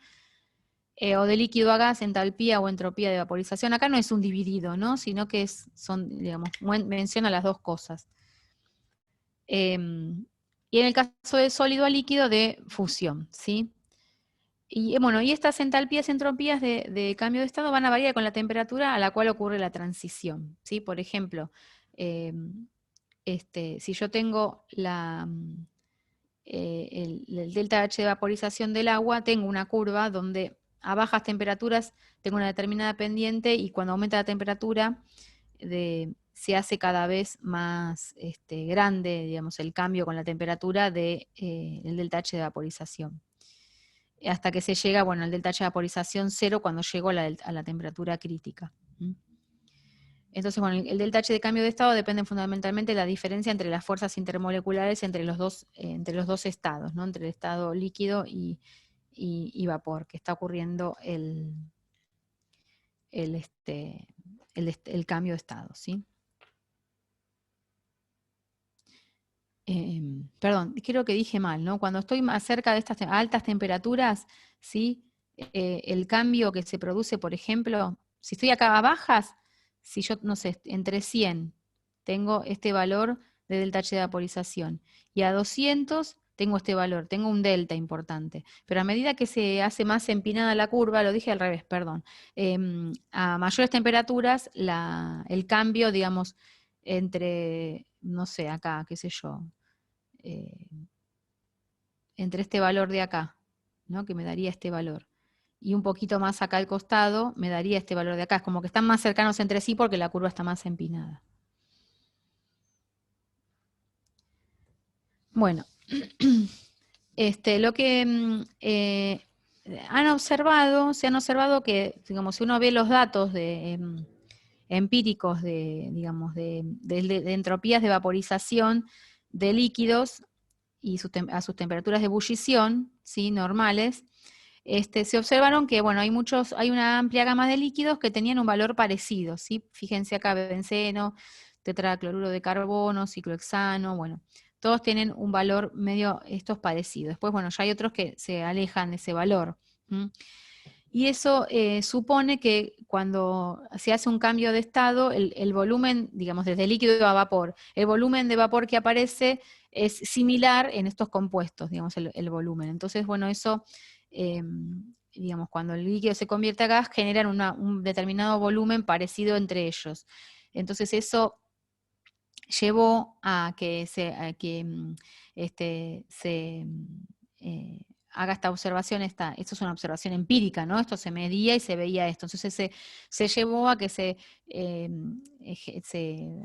o de líquido a gas, entalpía o entropía de vaporización. Acá no es un dividido, ¿no? Sino que digamos, menciona las dos cosas. Y en el caso de sólido a líquido, de fusión, ¿sí? Y bueno, y estas entalpías y entropías de cambio de estado van a variar con la temperatura a la cual ocurre la transición, ¿sí? Por ejemplo, si yo tengo el delta H de vaporización del agua, tengo una curva donde a bajas temperaturas tengo una determinada pendiente, y cuando aumenta la temperatura se hace cada vez más grande, digamos, el cambio con la temperatura del delta H de vaporización. Hasta que se llega, bueno, al delta H de vaporización 0 cuando llego a la temperatura crítica. Entonces, bueno, el delta H de cambio de estado depende fundamentalmente de la diferencia entre las fuerzas intermoleculares entre los dos estados, ¿no? Entre el estado líquido y vapor, que está ocurriendo el cambio de estado, ¿sí? Perdón, creo que dije mal, ¿no? Cuando estoy más cerca de estas altas temperaturas, ¿sí? El cambio que se produce, por ejemplo, Si estoy acá a bajas, si yo, no sé, entre 100 tengo este valor de delta H de vaporización, y a 200 tengo este valor, tengo un delta importante. Pero a medida que se hace más empinada la curva, lo dije al revés, perdón, a mayores temperaturas, el cambio, digamos, entre, no sé, acá, qué sé yo, eh, entre este valor de acá, ¿no? Que me daría este valor, y un poquito más acá al costado, me daría este valor de acá. Es como que están más cercanos entre sí porque la curva está más empinada. Bueno, lo que se han observado que, digamos, si uno ve los datos empíricos digamos, de entropías de vaporización de líquidos y a sus temperaturas de ebullición, ¿sí? Normales, se observaron que, bueno, hay una amplia gama de líquidos que tenían un valor parecido, ¿sí? Fíjense acá, benceno, tetracloruro de carbono, ciclohexano, bueno, todos tienen un valor medio, estos parecidos. Después, bueno, ya hay otros que se alejan de ese valor. Y eso supone que cuando se hace un cambio de estado, el volumen, digamos, desde líquido a vapor, el volumen de vapor que aparece es similar en estos compuestos, digamos, el volumen. Entonces, bueno, eso, digamos, cuando el líquido se convierte a gas, generan un determinado volumen parecido entre ellos. Entonces, eso llevó a que haga esta observación, esto es una observación empírica, ¿no? Esto se medía y se veía esto. Entonces se llevó a que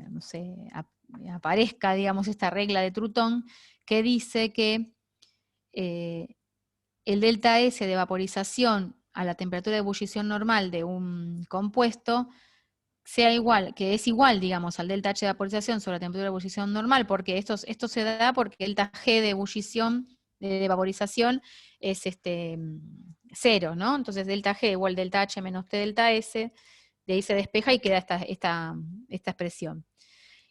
no sé, aparezca, digamos, esta regla de Trutón que dice que el delta S de vaporización a la temperatura de ebullición normal de un compuesto sea igual, que es igual, digamos, al delta H de vaporización sobre la temperatura de ebullición normal, porque esto se da porque el delta G de ebullición, de vaporización, es 0, ¿no? Entonces delta G igual delta H menos T delta S, de ahí se despeja y queda esta expresión.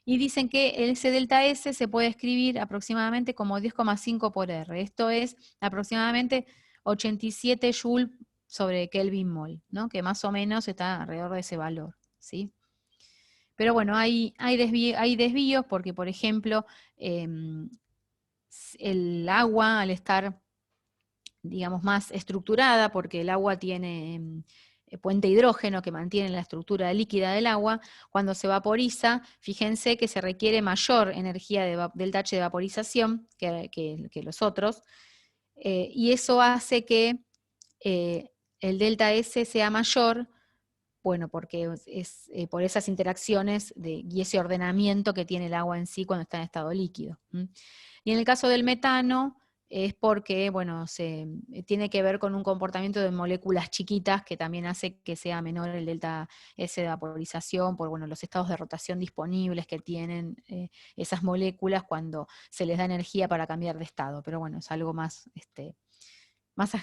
Y dicen que ese delta S se puede escribir aproximadamente como 10,5 por R. Esto es aproximadamente 87 Joule sobre Kelvin mol, ¿no? Que más o menos está alrededor de ese valor, ¿sí? Pero bueno, hay desvíos porque, por ejemplo, el agua, al estar, digamos, más estructurada, porque el agua tiene puente hidrógeno que mantiene la estructura líquida del agua, cuando se vaporiza, fíjense que se requiere mayor energía delta H de vaporización que los otros, y eso hace que el delta S sea mayor, bueno, porque es por esas interacciones y ese ordenamiento que tiene el agua en sí cuando está en estado líquido. Y en el caso del metano, es porque, bueno, tiene que ver con un comportamiento de moléculas chiquitas que también hace que sea menor el delta S de vaporización por, bueno, los estados de rotación disponibles que tienen esas moléculas cuando se les da energía para cambiar de estado. Pero bueno, es algo más,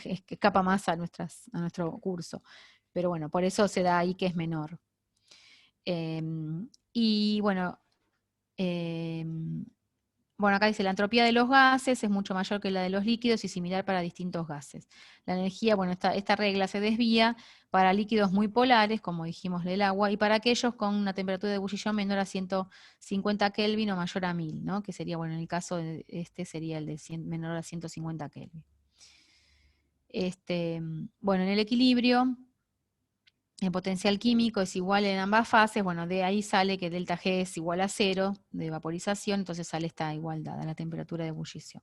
que escapa más a nuestro curso. Pero bueno, por eso se da ahí que es menor. Y bueno, acá dice, la entropía de los gases es mucho mayor que la de los líquidos y similar para distintos gases. La energía, bueno, esta regla se desvía para líquidos muy polares, como dijimos del agua, y para aquellos con una temperatura de ebullición menor a 150 Kelvin o mayor a 1000, ¿no? Que sería, bueno, en el caso de sería el de menor a 150 Kelvin. Bueno, en el equilibrio, el potencial químico es igual en ambas fases, bueno, de ahí sale que delta G es igual a 0 de vaporización, entonces sale esta igualdad a la temperatura de ebullición,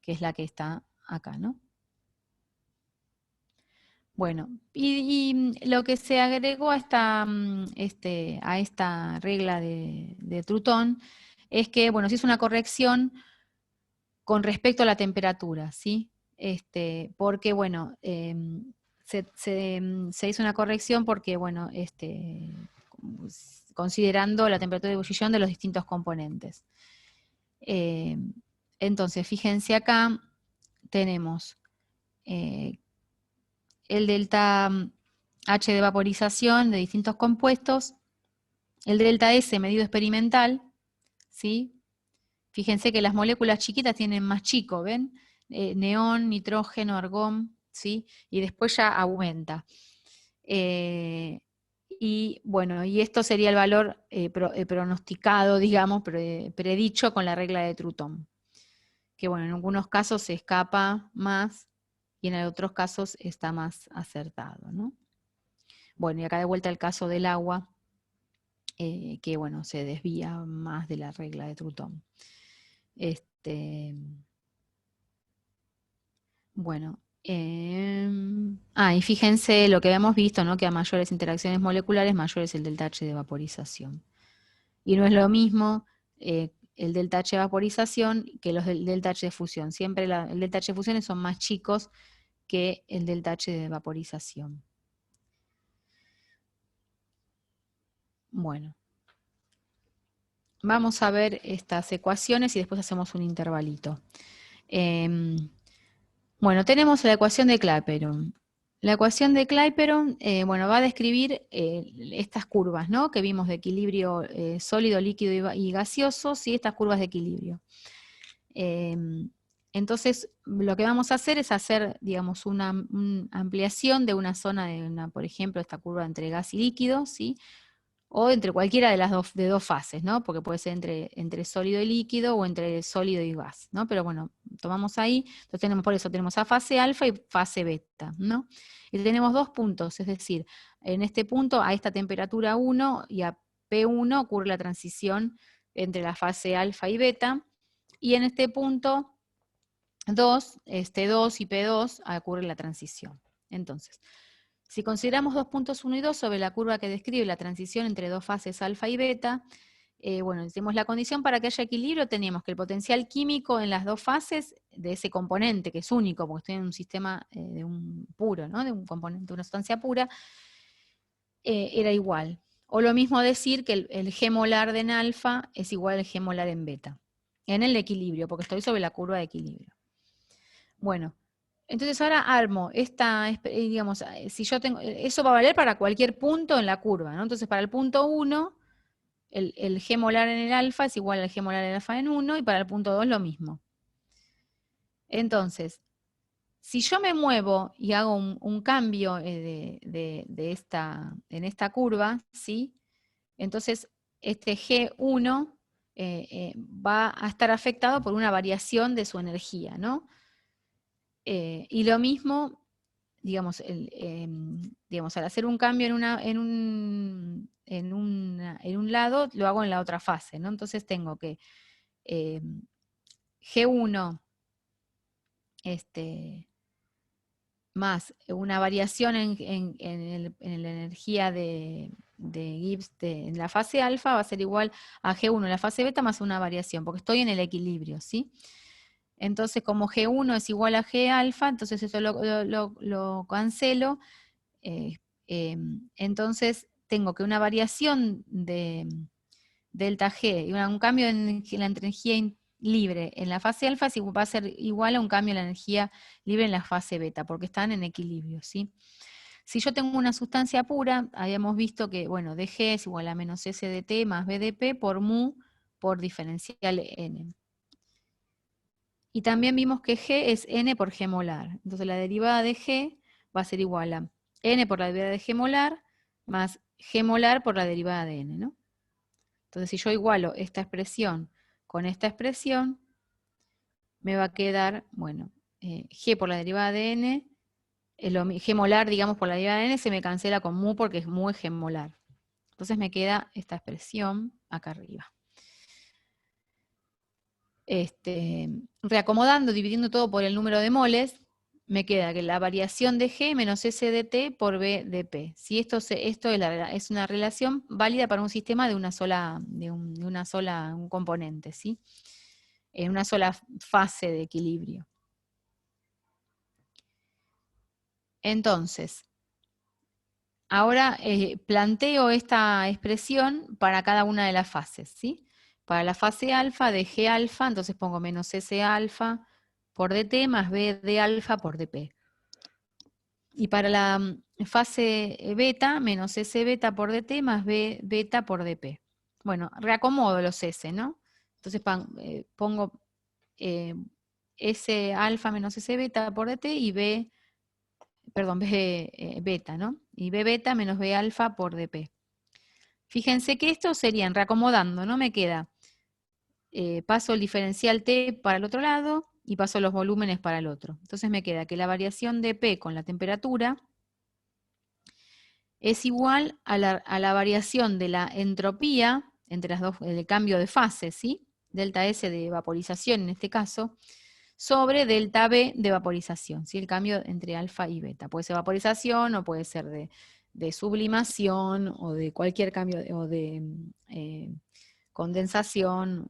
que es la que está acá, ¿no? Bueno, y lo que se agregó a esta regla de Trutón es que, bueno, se hizo una corrección con respecto a la temperatura, ¿sí? Porque, bueno, se hizo una corrección porque, bueno, considerando la temperatura de ebullición de los distintos componentes. Entonces, fíjense acá, tenemos el delta H de vaporización de distintos compuestos, el delta S medido experimental, ¿sí? Fíjense que las moléculas chiquitas tienen más chico, ¿ven? Neón, nitrógeno, argón, ¿sí? Y después ya aumenta. Y bueno, y esto sería el valor pronosticado, digamos, predicho con la regla de Trutón. Que bueno, en algunos casos se escapa más y en otros casos está más acertado, ¿no? Bueno, y acá de vuelta el caso del agua, que bueno, se desvía más de la regla de Trutón. Bueno, y fíjense lo que habíamos visto, ¿no? Que a mayores interacciones moleculares, mayor es el delta H de vaporización. Y no es lo mismo el delta H de vaporización que los del delta H de fusión. Siempre el delta H de fusión son más chicos que el delta H de vaporización. Bueno, vamos a ver estas ecuaciones y después hacemos un intervalito. Bueno, tenemos la ecuación de Clapeyron. La ecuación de Clapeyron, bueno, va a describir estas curvas, ¿no? Que vimos de equilibrio sólido, líquido y gaseoso, y estas curvas de equilibrio. Entonces, lo que vamos a hacer es hacer, digamos, una ampliación de una zona por ejemplo, esta curva entre gas y líquido, ¿sí? O entre cualquiera de las dos fases, ¿no? Porque puede ser entre sólido y líquido o entre sólido y gas, ¿no? Pero bueno, tomamos ahí, entonces por eso tenemos a fase alfa y fase beta, ¿no? Y tenemos dos puntos, es decir, en este punto a esta temperatura 1 y a P1 ocurre la transición entre la fase alfa y beta, y en este punto 2 y P2 ocurre la transición. Entonces, si consideramos dos puntos 1 y 2 sobre la curva que describe la transición entre dos fases alfa y beta, bueno, tenemos la condición para que haya equilibrio, tenemos que el potencial químico en las dos fases de ese componente, que es único, porque estoy en un sistema de un puro, ¿no? De un componente, de una sustancia pura, era igual. O lo mismo decir que el G molar de en alfa es igual al G molar en beta, en el equilibrio, porque estoy sobre la curva de equilibrio. Bueno, entonces ahora armo digamos, si yo tengo, eso va a valer para cualquier punto en la curva, ¿no? Entonces para el punto 1, el G molar en el alfa es igual al G molar en el alfa en 1, y para el punto 2 lo mismo. Entonces, si yo me muevo y hago un cambio en esta curva, ¿sí? Entonces este G1 va a estar afectado por una variación de su energía, ¿no? Y lo mismo, digamos, al hacer un cambio en un lado, lo hago en la otra fase, ¿no? Entonces tengo que G1 más una variación en la energía de Gibbs en la fase alfa va a ser igual a G1 en la fase beta más una variación, porque estoy en el equilibrio, ¿sí? Entonces, como G1 es igual a G alfa, entonces eso lo cancelo. Entonces, tengo que una variación de delta G, y un cambio en la energía libre en la fase alfa va a ser igual a un cambio en la energía libre en la fase beta, porque están en equilibrio, ¿sí? Si yo tengo una sustancia pura, habíamos visto que, bueno, dG es igual a menos S de T más B de P por mu por diferencial N. Y también vimos que G es N por G molar. Entonces la derivada de G va a ser igual a N por la derivada de G molar más G molar por la derivada de N, ¿no? Entonces si yo igualo esta expresión con esta expresión, me va a quedar, bueno, G por la derivada de N, G molar, digamos, por la derivada de N, se me cancela con mu porque mu es G molar. Entonces me queda esta expresión acá arriba. Reacomodando, dividiendo todo por el número de moles, me queda que la variación de G menos S de T por B de P. Si esto es una relación válida para un sistema de un componente, ¿sí? En una sola fase de equilibrio. Entonces, ahora planteo esta expresión para cada una de las fases, ¿sí? Para la fase alfa de G alfa, entonces pongo menos S alfa por dt más B de alfa por dp. Y para la fase beta, menos S beta por dt más B beta por dp. Bueno, reacomodo los S, ¿no? Entonces pongo S alfa menos S beta por dt y B perdón, B beta, ¿no? Y B beta menos B alfa por dP. Fíjense que esto serían, reacomodando, ¿no? Me queda, paso el diferencial T para el otro lado y paso los volúmenes para el otro. Entonces me queda que la variación de P con la temperatura es igual a la variación de la entropía entre las dos, el cambio de fase, ¿sí? Delta S de vaporización en este caso, sobre delta B de vaporización, ¿sí? El cambio entre alfa y beta. Puede ser vaporización o puede ser de sublimación o de cualquier cambio, o de condensación,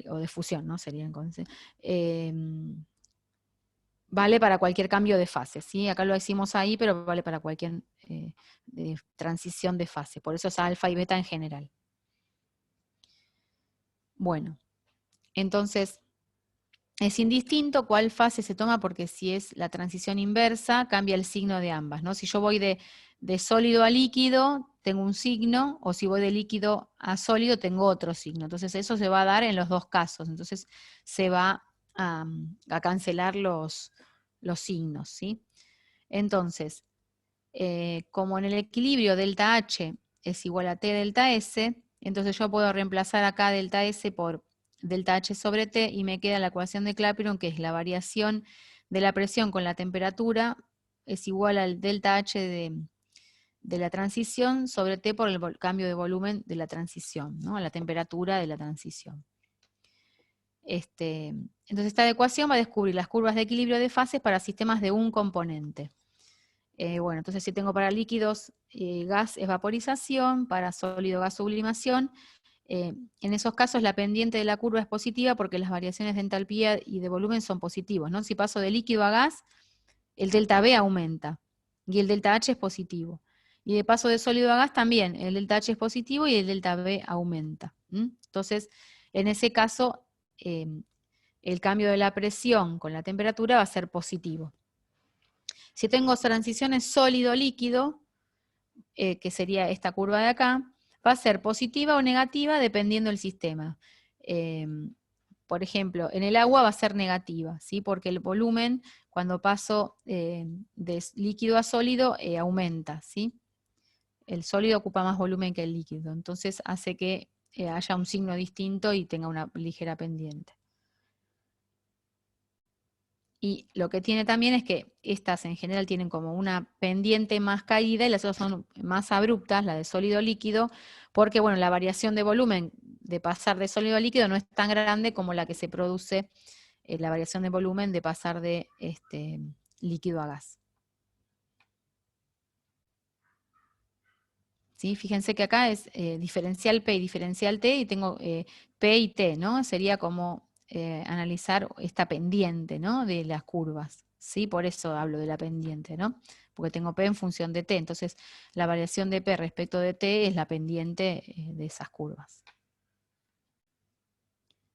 o de fusión, ¿no? Sería vale para cualquier cambio de fase, ¿sí? Acá lo decimos ahí, pero vale para cualquier transición de fase. Por eso es alfa y beta en general. Bueno, entonces es indistinto cuál fase se toma porque si es la transición inversa, cambia el signo de ambas, ¿no? Si yo voy de sólido a líquido, tengo un signo, o si voy de líquido a sólido, tengo otro signo. Entonces eso se va a dar en los dos casos. Entonces se va a cancelar los signos, ¿sí? Entonces, como en el equilibrio delta H es igual a T delta S, entonces yo puedo reemplazar acá delta S por delta H sobre T y me queda la ecuación de Clapeyron, que es la variación de la presión con la temperatura es igual al delta H de la transición sobre T por el cambio de volumen de la transición, ¿no? A la temperatura de la transición. Entonces esta ecuación va a descubrir las curvas de equilibrio de fases para sistemas de un componente. Bueno, entonces si tengo para líquidos, gas es vaporización, para sólido gas sublimación. En esos casos la pendiente de la curva es positiva porque las variaciones de entalpía y de volumen son positivos, ¿no? Si paso de líquido a gas, el delta B aumenta y el delta H es positivo. Y de paso de sólido a gas también, el delta H es positivo y el delta B aumenta. Entonces, en ese caso, el cambio de la presión con la temperatura va a ser positivo. Si tengo transiciones sólido-líquido, que sería esta curva de acá, va a ser positiva o negativa dependiendo del sistema. Por ejemplo, en el agua va a ser negativa, ¿sí? Porque el volumen, cuando paso de líquido a sólido, aumenta, ¿sí? El sólido ocupa más volumen que el líquido, entonces hace que haya un signo distinto y tenga una ligera pendiente. Y lo que tiene también es que estas en general tienen como una pendiente más caída y las otras son más abruptas, la de sólido líquido, porque bueno, la variación de volumen de pasar de sólido a líquido no es tan grande como la que se produce, la variación de volumen de pasar de líquido a gas. ¿Sí? Fíjense que acá es diferencial P y diferencial T, y tengo P y T, ¿no? Sería como analizar esta pendiente, ¿no? De las curvas, ¿sí? Por eso hablo de la pendiente, ¿no? Porque tengo P en función de T, entonces la variación de P respecto de T es la pendiente de esas curvas.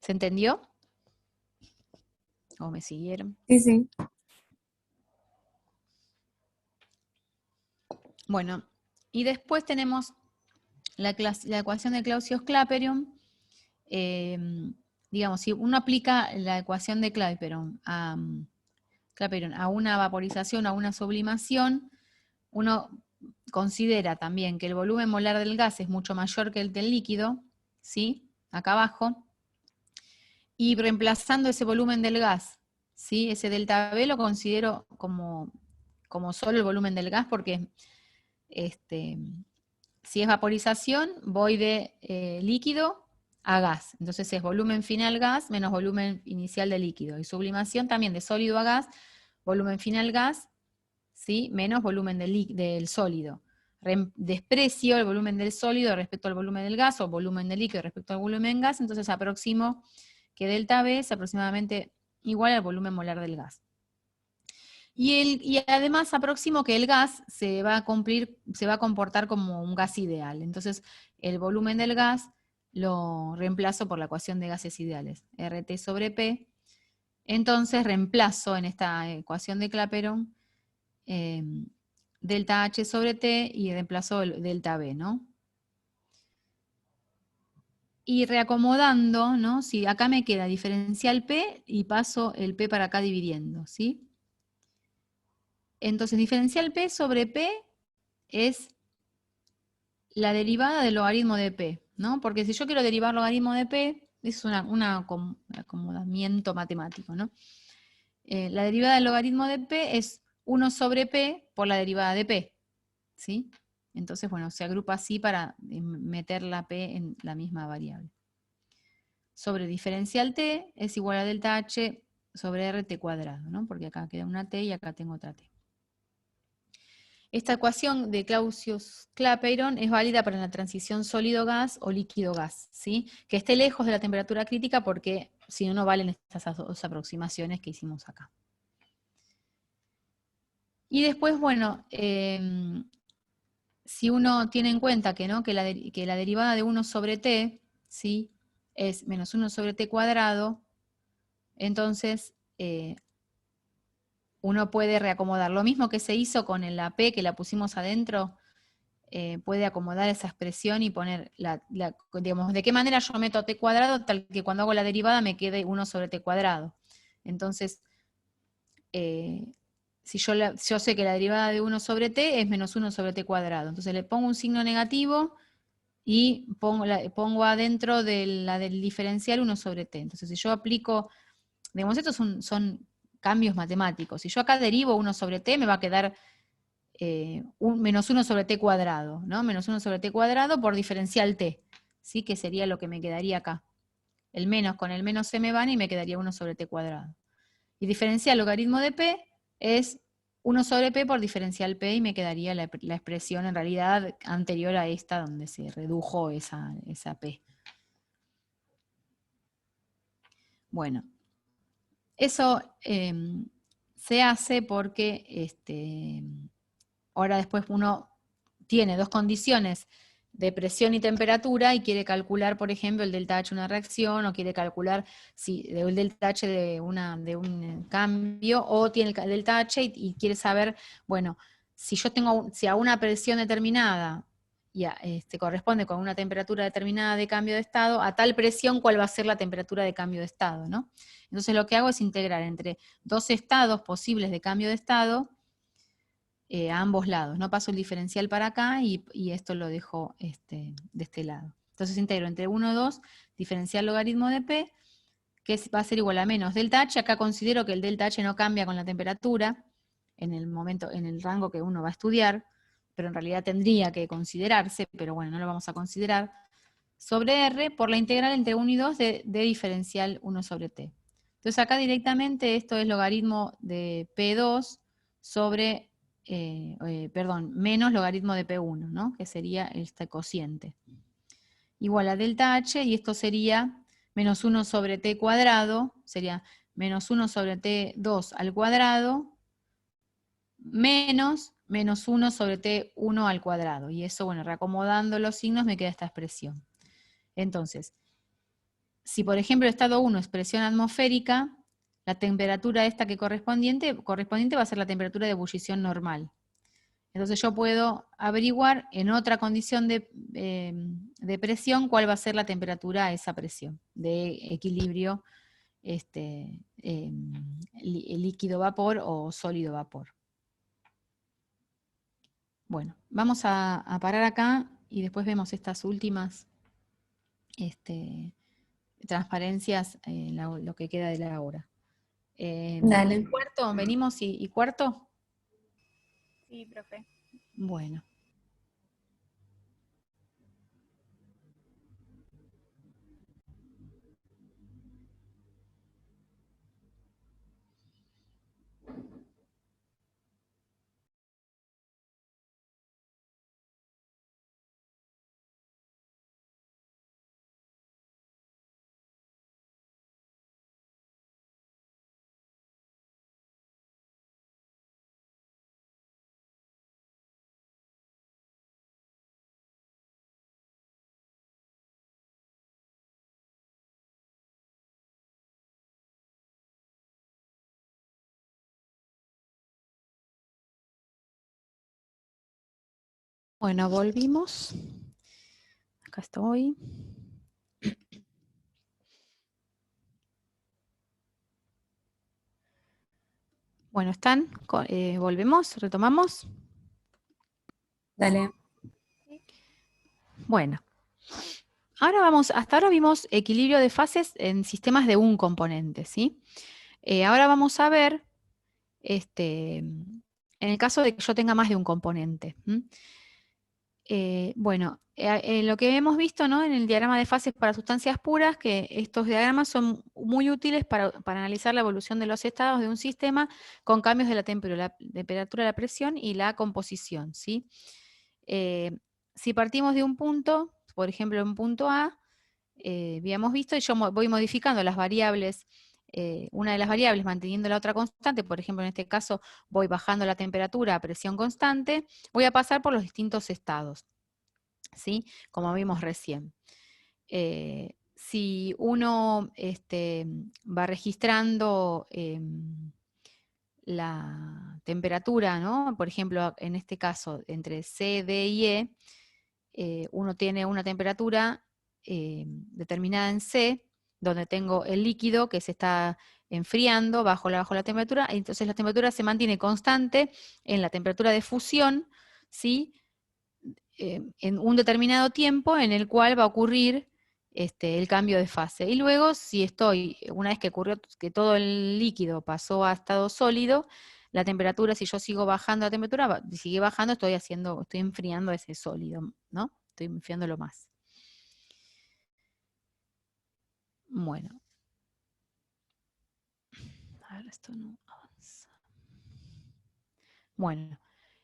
¿Se entendió? ¿O me siguieron? Sí, sí. Bueno, y después tenemos la ecuación de Clausius-Clapeyron. Digamos, si uno aplica la ecuación de Clapeyron a una vaporización, a una sublimación, uno considera también que el volumen molar del gas es mucho mayor que el del líquido, ¿sí? Acá abajo, y reemplazando ese volumen del gas, ¿sí? Ese delta B lo considero como solo el volumen del gas, porque si es vaporización, voy de líquido a gas. Entonces es volumen final gas menos volumen inicial de líquido. Y sublimación también de sólido a gas, volumen final gas, ¿sí? Menos volumen del sólido. Desprecio el volumen del sólido respecto al volumen del gas, o volumen del líquido respecto al volumen gas, entonces aproximo que delta B es aproximadamente igual al volumen molar del gas. Y además aproximo que el gas se va a comportar como un gas ideal. Entonces, el volumen del gas lo reemplazo por la ecuación de gases ideales, RT sobre P. Entonces, reemplazo en esta ecuación de Clapeyron delta H sobre T y reemplazo el delta B, ¿no? Y reacomodando, ¿no? Si acá me queda diferencial P y paso el P para acá dividiendo, ¿sí? Entonces, diferencial P sobre P es la derivada del logaritmo de P, ¿no? Porque si yo quiero derivar logaritmo de P, es un acomodamiento matemático, ¿no? La derivada del logaritmo de P es 1 sobre P por la derivada de P, ¿sí? Entonces, bueno, se agrupa así para meter la P en la misma variable. Sobre diferencial T es igual a delta H sobre RT cuadrado, ¿no? Porque acá queda una T y acá tengo otra T. Esta ecuación de Clausius-Clapeyron es válida para la transición sólido-gas o líquido-gas, ¿sí? Que esté lejos de la temperatura crítica porque si no, no valen estas dos aproximaciones que hicimos acá. Y después, bueno, si uno tiene en cuenta que, ¿no? que la derivada de 1 sobre t, ¿sí? Es menos 1 sobre t cuadrado, entonces uno puede reacomodar. Lo mismo que se hizo con la p que la pusimos adentro, puede acomodar esa expresión y poner, digamos, de qué manera yo meto t cuadrado, tal que cuando hago la derivada me quede 1 sobre t cuadrado. Entonces, si yo sé que la derivada de 1 sobre t es menos 1 sobre t cuadrado, entonces le pongo un signo negativo y pongo adentro del diferencial 1 sobre t. Entonces, si yo aplico, digamos, estos son cambios matemáticos. Si yo acá derivo 1 sobre t, me va a quedar menos 1 sobre t cuadrado, ¿no? Menos 1 sobre t cuadrado por diferencial t, ¿sí? Que sería lo que me quedaría acá. El menos con el menos se me van y me quedaría 1 sobre t cuadrado. Y diferencial logaritmo de p es 1 sobre p por diferencial p y me quedaría la expresión en realidad anterior a esta donde se redujo esa p. Bueno, eso se hace porque ahora después uno tiene dos condiciones de presión y temperatura y quiere calcular, por ejemplo, el delta H de una reacción, o quiere calcular el delta H de un cambio, o tiene el delta H y quiere saber, bueno, si a una presión determinada corresponde con una temperatura determinada de cambio de estado, a tal presión, ¿cuál va a ser la temperatura de cambio de estado, ¿no? Entonces lo que hago es integrar entre dos estados posibles de cambio de estado, a ambos lados, no paso el diferencial para acá y esto lo dejo de este lado. Entonces integro entre 1 y 2, diferencial logaritmo de P, que va a ser igual a menos delta H. Acá considero que el delta H no cambia con la temperatura en el rango que uno va a estudiar, pero en realidad tendría que considerarse, pero bueno, no lo vamos a considerar, sobre R por la integral entre 1 y 2 de diferencial 1 sobre T. Entonces acá directamente esto es logaritmo de P2 sobre menos logaritmo de P1, ¿no? Que sería este cociente. Igual a delta H, y esto sería menos 1 sobre T cuadrado, sería menos 1 sobre T2 al cuadrado, menos 1 sobre T1 al cuadrado. Y eso, bueno, reacomodando los signos me queda esta expresión. Entonces, si por ejemplo el estado 1 es presión atmosférica, la temperatura esta correspondiente va a ser la temperatura de ebullición normal. Entonces yo puedo averiguar en otra condición de presión cuál va a ser la temperatura a esa presión, de equilibrio líquido-vapor o sólido-vapor. Bueno, vamos a parar acá y después vemos estas últimas transparencias, lo que queda de la hora. Dale. ¿Cuarto? ¿Venimos y cuarto? Sí, profe. Bueno. Bueno, volvimos. Acá estoy. Bueno, ¿están? ¿Volvemos? ¿Retomamos? Dale. Bueno, hasta ahora vimos equilibrio de fases en sistemas de un componente, ¿sí? Ahora vamos a ver, en el caso de que yo tenga más de un componente. Bueno, lo que hemos visto, ¿no?, en el diagrama de fases para sustancias puras, que estos diagramas son muy útiles para analizar la evolución de los estados de un sistema con cambios de la temperatura, la presión y la composición, ¿sí? Si partimos de un punto, por ejemplo, un punto A, habíamos visto, y yo voy modificando las variables, una de las variables manteniendo la otra constante, por ejemplo, en este caso voy bajando la temperatura a presión constante, voy a pasar por los distintos estados, ¿sí? Como vimos recién. Si uno va registrando la temperatura, ¿no? Por ejemplo, en este caso, entre C, D y E, uno tiene una temperatura determinada en C, donde tengo el líquido que se está enfriando bajo la temperatura, entonces la temperatura se mantiene constante en la temperatura de fusión, ¿sí? En un determinado tiempo en el cual va a ocurrir el cambio de fase. Y luego, una vez que ocurrió que todo el líquido pasó a estado sólido, la temperatura, si yo sigo bajando la temperatura, sigue bajando, estoy enfriando ese sólido, ¿no? Estoy enfriándolo más. Bueno. A ver, esto no avanza. Bueno,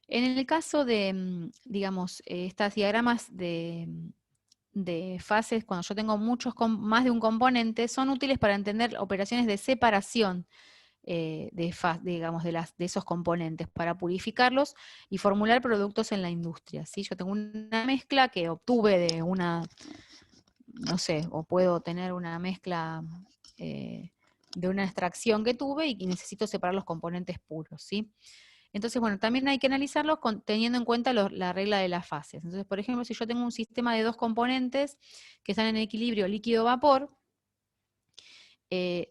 en el caso de, digamos, estos diagramas de fases, cuando yo tengo más de un componente, son útiles para entender operaciones de separación digamos, de esos componentes, para purificarlos y formular productos en la industria, ¿sí? Yo tengo una mezcla que obtuve de no sé, o puedo tener una mezcla de una extracción que tuve y necesito separar los componentes puros, ¿sí? Entonces, bueno, también hay que analizarlos teniendo en cuenta la regla de las fases. Entonces, por ejemplo, si yo tengo un sistema de dos componentes que están en equilibrio líquido-vapor,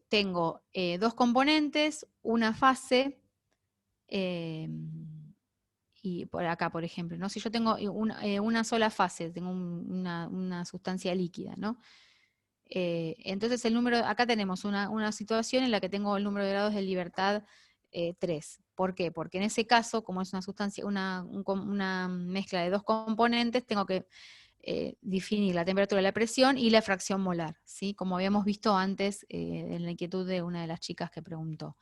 tengo dos componentes, una fase, y por acá, por ejemplo, ¿no? Si yo tengo una sola fase, tengo una sustancia líquida, ¿no? Entonces acá tenemos una situación en la que tengo el número de grados de libertad 3. ¿Por qué? Porque en ese caso, como es una sustancia, una mezcla de dos componentes, tengo que definir la temperatura, la presión y la fracción molar, ¿sí? Como habíamos visto antes en la inquietud de una de las chicas que preguntó.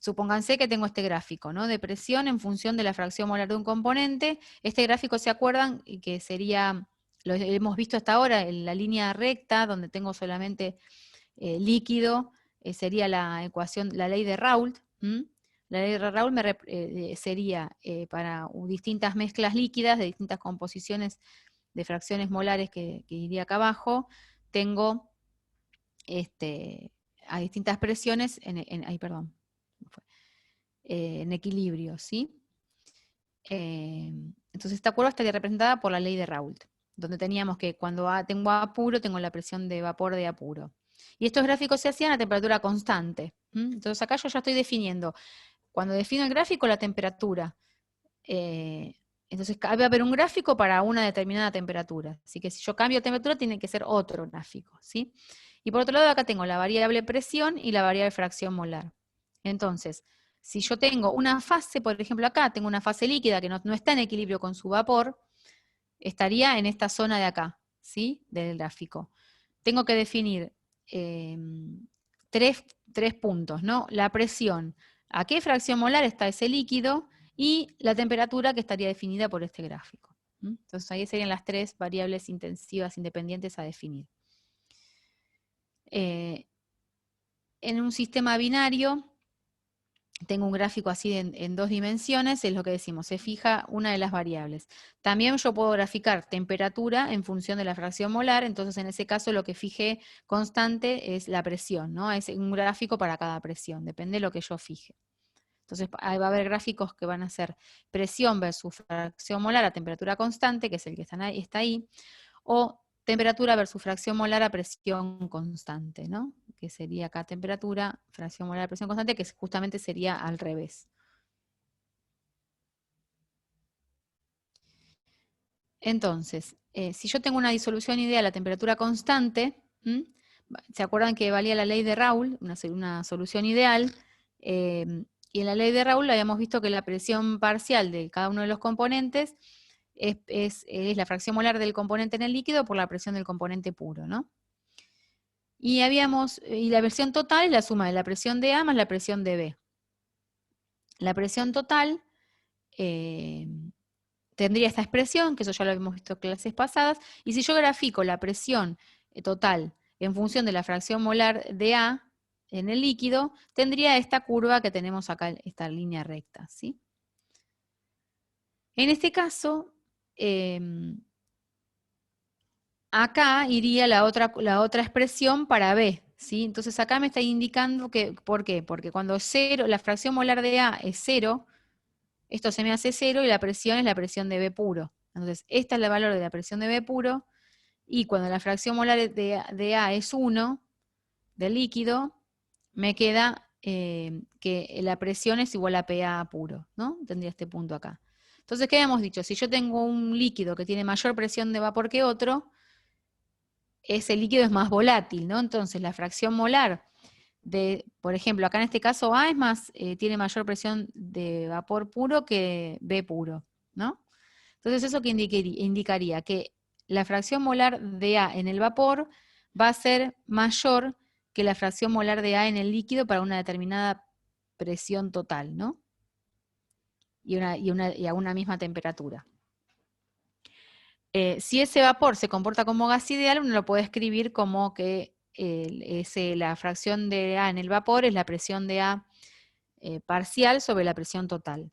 Supónganse que tengo este gráfico, ¿no?, de presión en función de la fracción molar de un componente. Este gráfico, ¿se acuerdan? Y que sería, lo hemos visto hasta ahora, en la línea recta, donde tengo solamente líquido, sería la ecuación, la ley de Raoult. La ley de Raoult sería para distintas mezclas líquidas de distintas composiciones de fracciones molares que iría acá abajo, tengo a distintas presiones en equilibrio, ¿sí? Entonces esta curva estaría representada por la ley de Raoult, donde teníamos que cuando tengo apuro, tengo la presión de vapor de apuro. Y estos gráficos se hacían a temperatura constante. Entonces acá yo ya estoy definiendo, cuando defino el gráfico, la temperatura. Entonces va a haber un gráfico para una determinada temperatura. Así que si yo cambio de temperatura, tiene que ser otro gráfico, ¿sí? Y por otro lado, acá tengo la variable presión y la variable fracción molar. Entonces, si yo tengo una fase, por ejemplo acá, tengo una fase líquida que no está en equilibrio con su vapor, estaría en esta zona de acá, ¿sí?, del gráfico. Tengo que definir tres puntos, ¿no? La presión, a qué fracción molar está ese líquido, y la temperatura, que estaría definida por este gráfico. Entonces ahí serían las tres variables intensivas independientes a definir. En un sistema binario, tengo un gráfico así en dos dimensiones, es lo que decimos, se fija una de las variables. También yo puedo graficar temperatura en función de la fracción molar, entonces en ese caso lo que fijé constante es la presión, ¿no? Es un gráfico para cada presión, depende de lo que yo fije. Entonces ahí va a haber gráficos que van a ser presión versus fracción molar a temperatura constante, que es el que está ahí, o temperatura versus fracción molar a presión constante, ¿no? que sería acá temperatura, fracción molar de presión constante, que justamente sería al revés. Entonces, si yo tengo una disolución ideal a temperatura constante, ¿se acuerdan que valía la ley de Raoult, una solución ideal? Y en la ley de Raoult habíamos visto que la presión parcial de cada uno de los componentes es la fracción molar del componente en el líquido por la presión del componente puro, ¿no? Y la presión total es la suma de la presión de A más la presión de B. La presión total tendría esta expresión, que eso ya lo habíamos visto en clases pasadas, y si yo grafico la presión total en función de la fracción molar de A en el líquido, tendría esta curva que tenemos acá, esta línea recta, ¿sí? En este caso, acá iría la otra expresión para B, ¿sí? Entonces acá me está indicando que, ¿por qué? Porque cuando la fracción molar de A es 0, esto se me hace 0 y la presión es la presión de B puro. Entonces, este es el valor de la presión de B puro, y cuando la fracción molar de A es 1, del líquido, me queda que la presión es igual a PA puro, ¿no? Tendría este punto acá. Entonces, ¿qué habíamos dicho? Si yo tengo un líquido que tiene mayor presión de vapor que otro, ese líquido es más volátil, ¿no? Entonces, la fracción molar por ejemplo, acá en este caso A tiene mayor presión de vapor puro que B puro, ¿no? Entonces eso que indicaría que la fracción molar de A en el vapor va a ser mayor que la fracción molar de A en el líquido para una determinada presión total, ¿no? Y a una misma temperatura. Si ese vapor se comporta como gas ideal, uno lo puede escribir como que la fracción de A en el vapor es la presión de A parcial sobre la presión total.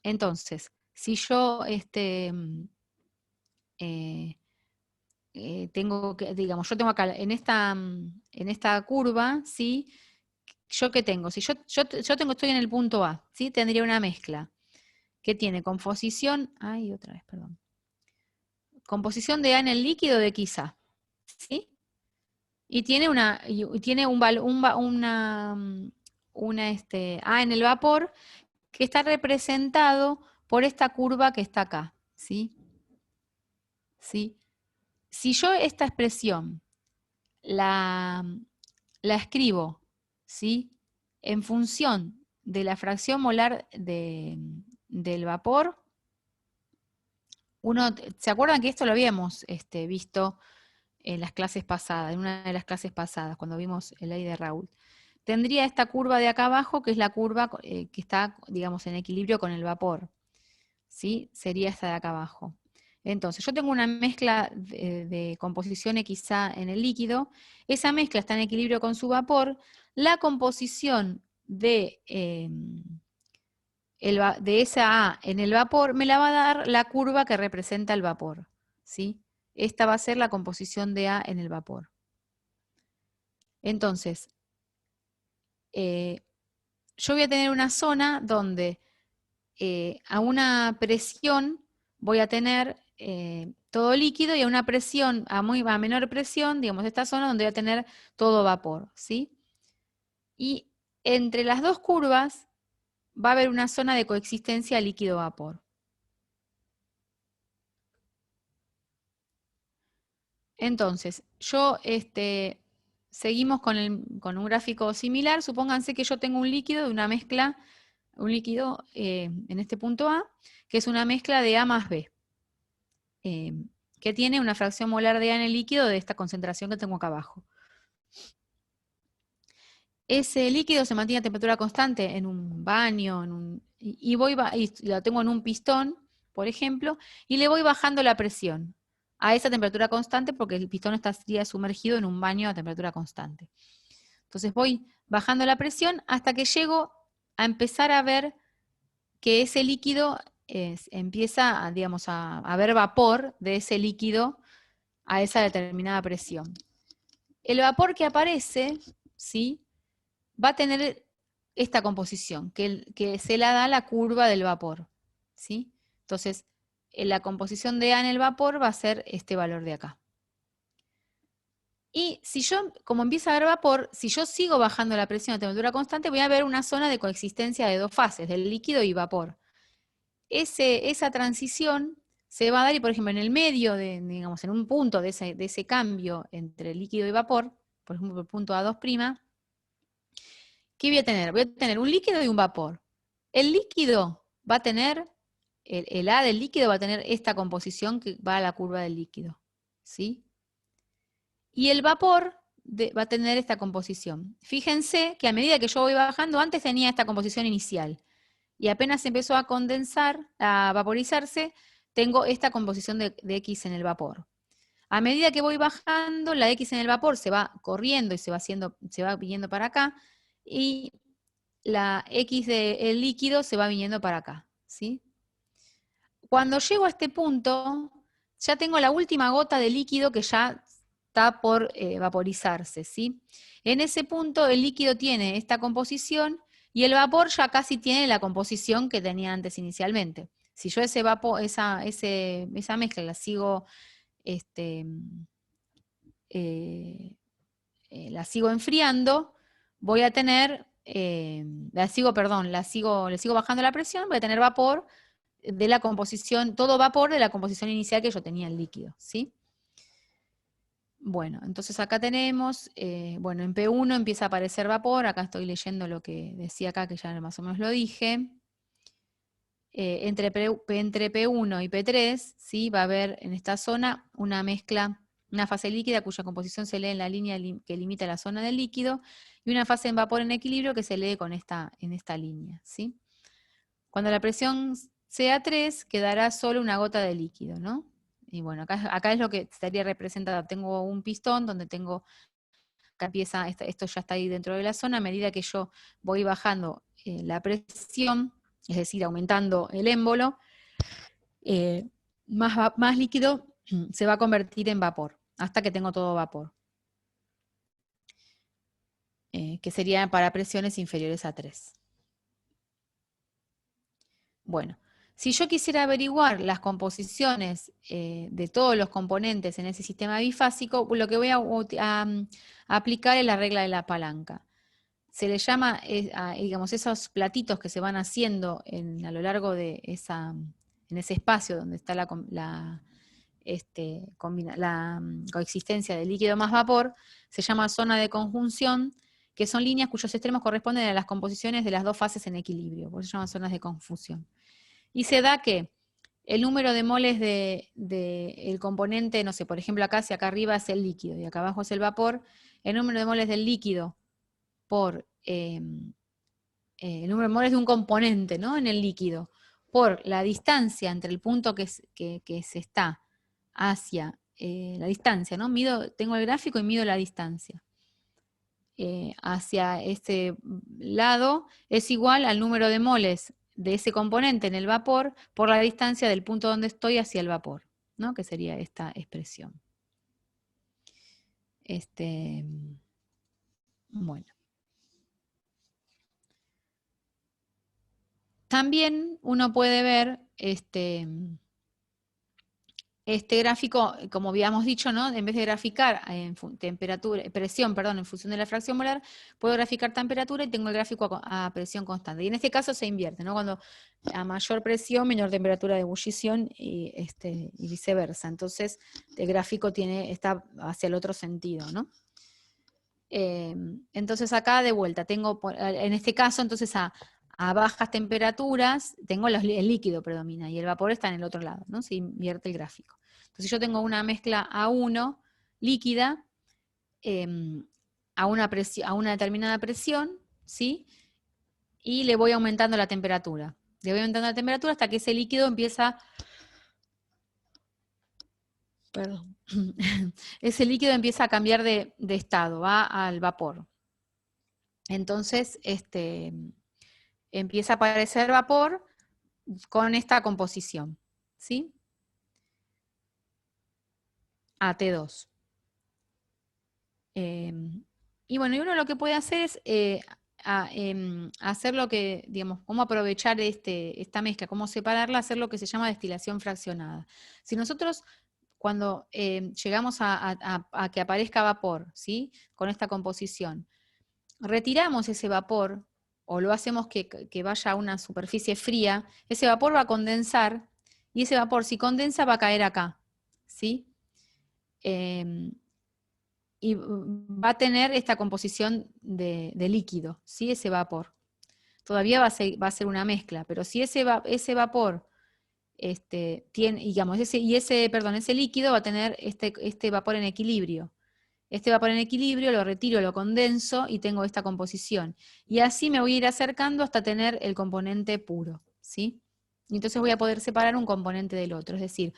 Entonces, si yo tengo que, digamos, yo tengo acá en esta curva, ¿sí? ¿Yo qué tengo? Si yo estoy en el punto A, ¿sí? Tendría una mezcla que tiene composición, otra vez, perdón. Composición de A en el líquido de XA, ¿sí? Y tiene A en el vapor que está representado por esta curva que está acá, ¿sí? ¿Sí? Si yo esta expresión la escribo, ¿sí? En función de la fracción molar del vapor, ¿se acuerdan que esto lo habíamos visto en las clases pasadas, en una de las clases pasadas, cuando vimos la ley de Raoult? Tendría esta curva de acá abajo, que es la curva que está, digamos, en equilibrio con el vapor, ¿sí? Sería esta de acá abajo. Entonces, yo tengo una mezcla de composición XA en el líquido, esa mezcla está en equilibrio con su vapor, la composición de esa A en el vapor me la va a dar la curva que representa el vapor, ¿sí? Esta va a ser la composición de A en el vapor. Entonces, yo voy a tener una zona donde a una presión voy a tener todo líquido, y a una presión, a menor presión, digamos, esta zona donde voy a tener todo vapor, ¿sí? Y entre las dos curvas va a haber una zona de coexistencia líquido-vapor. Entonces, seguimos con un gráfico similar. Supónganse que yo tengo un líquido de una mezcla, un líquido en este punto A, que es una mezcla de A más B, que tiene una fracción molar de A en el líquido de esta concentración que tengo acá abajo. Ese líquido se mantiene a temperatura constante en un baño, y lo tengo en un pistón, por ejemplo, y le voy bajando la presión a esa temperatura constante porque el pistón estaría sumergido en un baño a temperatura constante. Entonces voy bajando la presión hasta que llego a empezar a ver que ese líquido empieza, digamos, a haber vapor de ese líquido a esa determinada presión. El vapor que aparece, ¿sí?, va a tener esta composición, que se la da la curva del vapor, ¿sí? Entonces, la composición de A en el vapor va a ser este valor de acá. Y si yo, como empieza a haber vapor, si yo sigo bajando la presión a temperatura constante, voy a ver una zona de coexistencia de dos fases, del líquido y vapor. Esa transición se va a dar, y por ejemplo, en el medio, digamos, en un punto de ese cambio entre líquido y vapor, por ejemplo, el punto A2', ¿qué voy a tener? Voy a tener un líquido y un vapor. El líquido va a tener, el A del líquido va a tener esta composición que va a la curva del líquido, ¿sí? Y el vapor va a tener esta composición. Fíjense que a medida que yo voy bajando, antes tenía esta composición inicial, y apenas empezó a condensar, a vaporizarse, tengo esta composición de X en el vapor. A medida que voy bajando, la X en el vapor se va corriendo y se va viniendo para acá, y la X del líquido se va viniendo para acá, ¿sí? Cuando llego a este punto, ya tengo la última gota de líquido que ya está por vaporizarse, ¿sí? En ese punto el líquido tiene esta composición y el vapor ya casi tiene la composición que tenía antes inicialmente. Si yo esa mezcla la sigo, la sigo enfriando, voy a tener, le sigo bajando la presión, voy a tener vapor de la composición, todo vapor de la composición inicial que yo tenía en líquido, ¿sí? Bueno, entonces acá tenemos, bueno, en P1 empieza a aparecer vapor, acá estoy leyendo lo que decía acá, que ya más o menos lo dije. Entre P1 y P3, ¿sí? Va a haber en esta zona una mezcla, una fase líquida cuya composición se lee en la línea que limita la zona del líquido, y una fase en vapor en equilibrio que se lee en esta línea, ¿sí? Cuando la presión sea 3, quedará solo una gota de líquido, ¿no? Y bueno, acá es lo que estaría representado. Tengo un pistón donde tengo, acá empieza, esto ya está ahí dentro de la zona. A medida que yo voy bajando la presión, es decir, aumentando el émbolo, más líquido se va a convertir en vapor, hasta que tengo todo vapor, que sería para presiones inferiores a 3. Bueno, si yo quisiera averiguar las composiciones de todos los componentes en ese sistema bifásico, lo que voy a aplicar es la regla de la palanca. Se le llama, digamos, esos platitos que se van haciendo a lo largo de en ese espacio donde está la coexistencia de líquido más vapor, se llama zona de conjunción, que son líneas cuyos extremos corresponden a las composiciones de las dos fases en equilibrio, por eso se llaman zonas de confusión. Y se da que el número de moles del componente, no sé, por ejemplo acá, si acá arriba es el líquido y acá abajo es el vapor, el número de moles del líquido por el número de moles de un componente, ¿no? En el líquido, por la distancia entre el punto que se está hacia la distancia, ¿no? Tengo el gráfico y mido la distancia. Hacia este lado es igual al número de moles de ese componente en el vapor por la distancia del punto donde estoy hacia el vapor, ¿no? Que sería esta expresión. Bueno. También uno puede ver este gráfico, como habíamos dicho, ¿no? En vez de graficar presión, en función de la fracción molar, puedo graficar temperatura y tengo el gráfico a presión constante. Y en este caso se invierte, ¿no? Cuando a mayor presión, menor temperatura de ebullición y viceversa. Entonces, el gráfico está hacia el otro sentido, ¿no? Entonces acá de vuelta, tengo, en este caso, entonces a bajas temperaturas, tengo el líquido predomina y el vapor está en el otro lado, ¿no? Se invierte el gráfico. Entonces yo tengo una mezcla A1 líquida a una determinada presión, ¿sí? Y le voy aumentando la temperatura. Le voy aumentando la temperatura hasta que ese líquido empieza... Perdón. Ese líquido empieza a cambiar de estado, va al vapor. Entonces, empieza a aparecer vapor con esta composición, ¿sí? AT2. Y bueno, y uno lo que puede hacer es hacer lo que, digamos, cómo aprovechar esta mezcla, cómo separarla, hacer lo que se llama destilación fraccionada. Si nosotros, cuando llegamos a que aparezca vapor, ¿sí? Con esta composición, retiramos ese vapor, o lo hacemos que vaya a una superficie fría, ese vapor va a condensar, y ese vapor, si condensa, va a caer acá, ¿sí? Y va a tener esta composición de líquido, ¿sí? Ese vapor. Todavía va a ser una mezcla, pero si ese vapor tiene, digamos, ese líquido va a tener este vapor en equilibrio. Este vapor en equilibrio lo retiro, lo condenso y tengo esta composición. Y así me voy a ir acercando hasta tener el componente puro, ¿sí? Y entonces voy a poder separar un componente del otro. Es decir,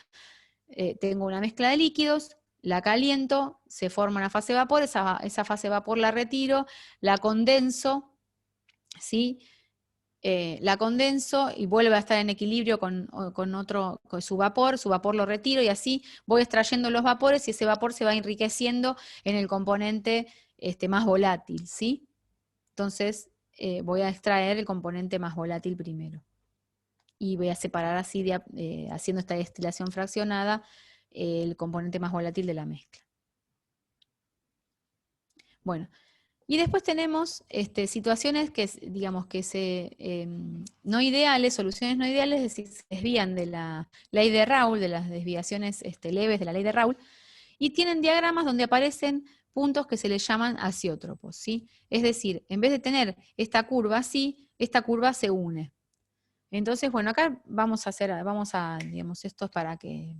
tengo una mezcla de líquidos, la caliento, se forma una fase de vapor, esa fase de vapor la retiro, la condenso, ¿sí? La condenso y vuelve a estar en equilibrio con su vapor lo retiro y así voy extrayendo los vapores y ese vapor se va enriqueciendo en el componente más volátil, ¿sí? Entonces voy a extraer el componente más volátil primero. Y voy a separar así, haciendo esta destilación fraccionada, el componente más volátil de la mezcla. Bueno, y después tenemos situaciones que, digamos, no ideales, soluciones no ideales, es decir, se desvían de la ley de Raoult, de las desviaciones leves de la ley de Raoult, y tienen diagramas donde aparecen puntos que se les llaman aziótropos, ¿sí? Es decir, en vez de tener esta curva así, esta curva se une. Entonces, bueno, acá vamos a, digamos, esto es para que,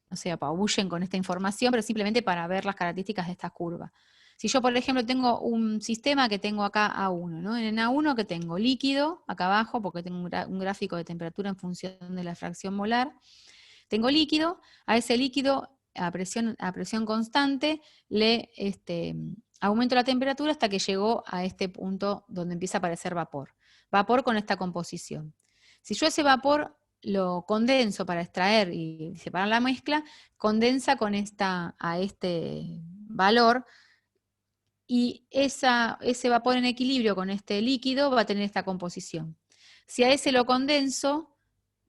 no sé, apabullen con esta información, pero simplemente para ver las características de esta curva. Si yo, por ejemplo, tengo un sistema que tengo acá A1, ¿no? En A1 que tengo líquido, acá abajo, porque tengo un gráfico de temperatura en función de la fracción molar, tengo líquido, a ese líquido a presión constante le aumento la temperatura hasta que llegó a este punto donde empieza a aparecer vapor. Vapor con esta composición. Si yo ese vapor lo condenso para extraer y separar la mezcla, condensa a este valor y ese vapor en equilibrio con este líquido va a tener esta composición. Si a ese lo condenso,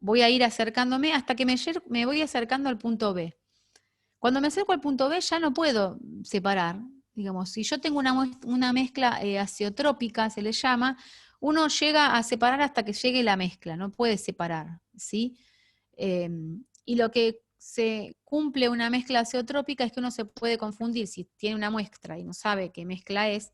voy a ir acercándome hasta que me voy acercando al punto B. Cuando me acerco al punto B ya no puedo separar. Digamos, si yo tengo una mezcla azeotrópica, se le llama, uno llega a separar hasta que llegue la mezcla, no puede separar, ¿sí? Y lo que se cumple una mezcla azeotrópica es que uno se puede confundir, si tiene una muestra y no sabe qué mezcla es,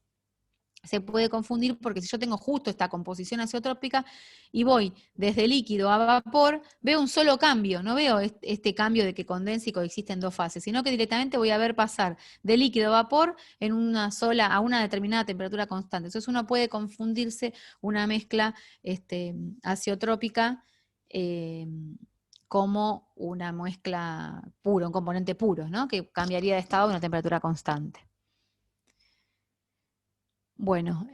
se puede confundir porque si yo tengo justo esta composición azeotrópica y voy desde líquido a vapor, veo un solo cambio, no veo este cambio de que condensa y coexiste en dos fases, sino que directamente voy a ver pasar de líquido a vapor a una determinada temperatura constante. Entonces uno puede confundirse una mezcla azeotrópica como una mezcla pura, un componente puro, ¿no? Que cambiaría de estado a una temperatura constante. Bueno,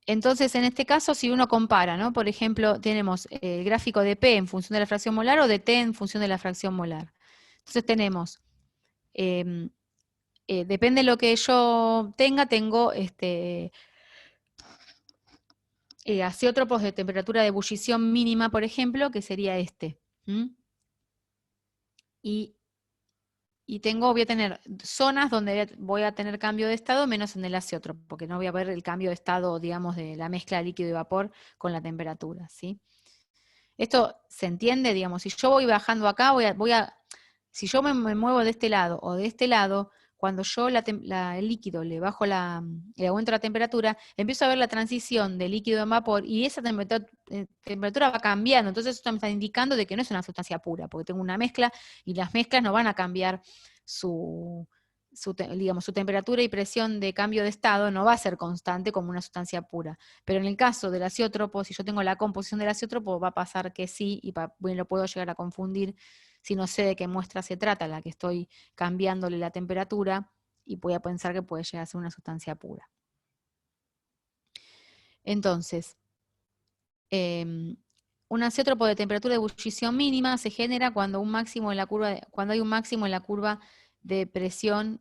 entonces en este caso si uno compara, ¿no? Por ejemplo, tenemos el gráfico de P en función de la fracción molar o de T en función de la fracción molar. Entonces tenemos, depende de lo que yo tengo azeótropos de temperatura de ebullición mínima, por ejemplo, que sería este. Voy a tener zonas donde voy a tener cambio de estado menos en el azeótropo, porque no voy a ver el cambio de estado, digamos, de la mezcla de líquido y vapor con la temperatura, ¿sí? Esto se entiende, digamos, si yo voy bajando acá, si yo me muevo de este lado o de este lado, cuando yo el líquido le aumento la temperatura, empiezo a ver la transición de líquido en vapor y esa temperatura va cambiando. Entonces esto me está indicando de que no es una sustancia pura, porque tengo una mezcla y las mezclas no van a cambiar su temperatura y presión de cambio de estado, no va a ser constante como una sustancia pura. Pero en el caso del azeótropo, si yo tengo la composición del azeótropo, va a pasar que sí, y lo puedo llegar a confundir si no sé de qué muestra se trata, la que estoy cambiándole la temperatura, y voy a pensar que puede llegar a ser una sustancia pura. Entonces, un azeótropo de temperatura de ebullición mínima se genera cuando hay un máximo en la curva de presión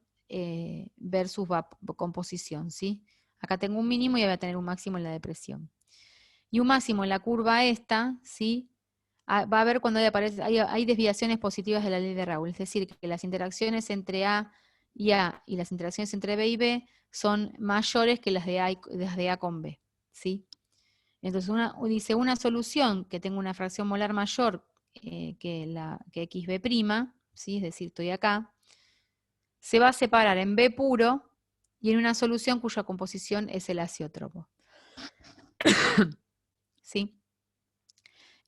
versus composición, ¿sí? Acá tengo un mínimo y voy a tener un máximo en la de presión. Y un máximo en la curva esta, ¿sí? va a haber cuando hay desviaciones positivas de la ley de Raoult, es decir, que las interacciones entre A y las interacciones entre B y B son mayores que las de A con B, ¿sí? Entonces dice una solución que tenga una fracción molar mayor que XB', ¿sí? Es decir, estoy acá, se va a separar en B puro y en una solución cuya composición es el azeótropo. ¿Sí?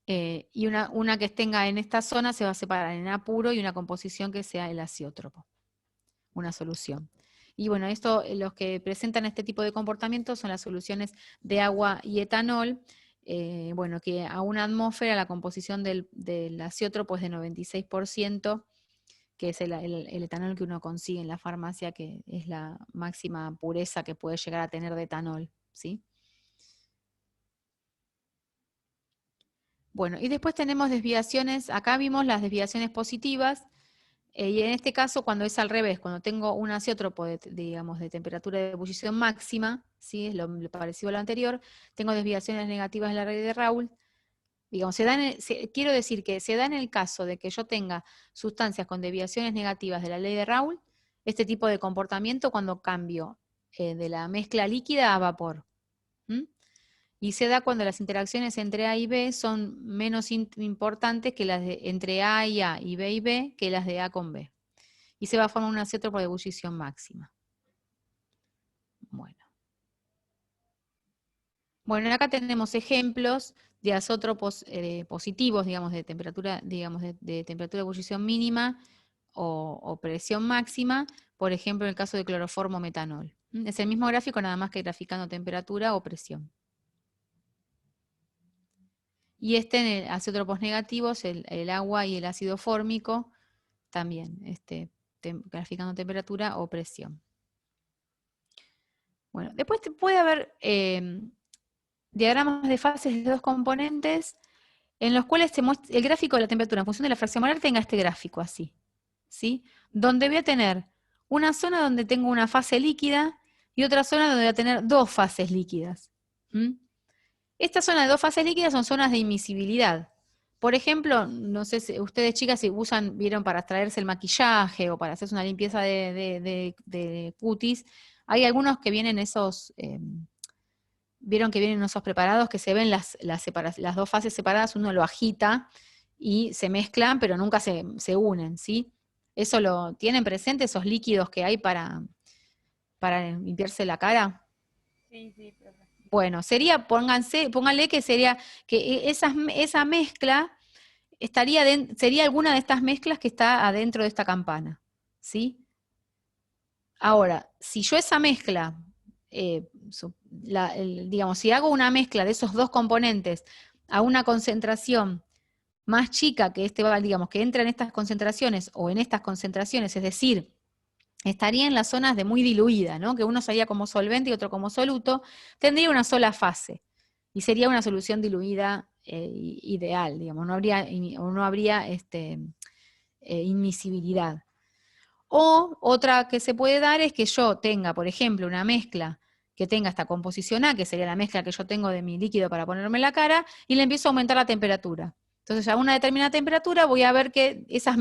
Y una que tenga en esta zona se va a separar en A puro y una composición que sea el azeótropo, una solución. Y bueno, los que presentan este tipo de comportamiento son las soluciones de agua y etanol, bueno, que a una atmósfera la composición del azeótropo es de 96%, que es el etanol que uno consigue en la farmacia, que es la máxima pureza que puede llegar a tener de etanol, ¿sí? Bueno, y después tenemos desviaciones, acá vimos las desviaciones positivas, y en este caso cuando es al revés, cuando tengo un azeótropo digamos, de temperatura de ebullición máxima, ¿sí? Es lo parecido a lo anterior, tengo desviaciones negativas en la ley de Raoult. Digamos, quiero decir que se da en el caso de que yo tenga sustancias con desviaciones negativas de la ley de Raoult, este tipo de comportamiento cuando cambio de la mezcla líquida a vapor. Y se da cuando las interacciones entre A y B son menos importantes que las entre A y B, que las de A con B. Y se va a formar un azeótropo de ebullición máxima. Bueno, acá tenemos ejemplos de azótropos positivos, digamos, de temperatura, de temperatura de ebullición mínima o presión máxima, por ejemplo, en el caso de cloroformo metanol. Es el mismo gráfico, nada más que graficando temperatura o presión. Y en azótropos negativos, el agua y el ácido fórmico, también, graficando temperatura o presión. Bueno, después puede haber diagramas de fases de dos componentes en los cuales el gráfico de la temperatura en función de la fracción molar tenga este gráfico así, ¿sí? Donde voy a tener una zona donde tengo una fase líquida y otra zona donde voy a tener dos fases líquidas. Esta zona de dos fases líquidas son zonas de imisibilidad. Por ejemplo, no sé si ustedes chicas si vieron para extraerse el maquillaje o para hacerse una limpieza de cutis, hay algunos que vienen vieron que vienen esos preparados que se ven las dos fases separadas, uno lo agita y se mezclan, pero nunca se unen, ¿sí? ¿Eso lo tienen presente, esos líquidos que hay para limpiarse la cara? Sí, profe. Bueno, pónganle que sería que esa mezcla sería alguna de estas mezclas que está adentro de esta campana, ¿sí? Ahora, si yo esa mezcla, digamos, si hago una mezcla de esos dos componentes a una concentración más chica que digamos, que entra en estas concentraciones o en estas concentraciones, es decir, estaría en las zonas de muy diluida, ¿no? Que uno sería como solvente y otro como soluto, tendría una sola fase y sería una solución diluida ideal, digamos, no habría inmisibilidad. O otra que se puede dar es que yo tenga, por ejemplo, una mezcla que tenga esta composición A, que sería la mezcla que yo tengo de mi líquido para ponerme en la cara, y le empiezo a aumentar la temperatura. Entonces, a una determinada temperatura voy a ver que esas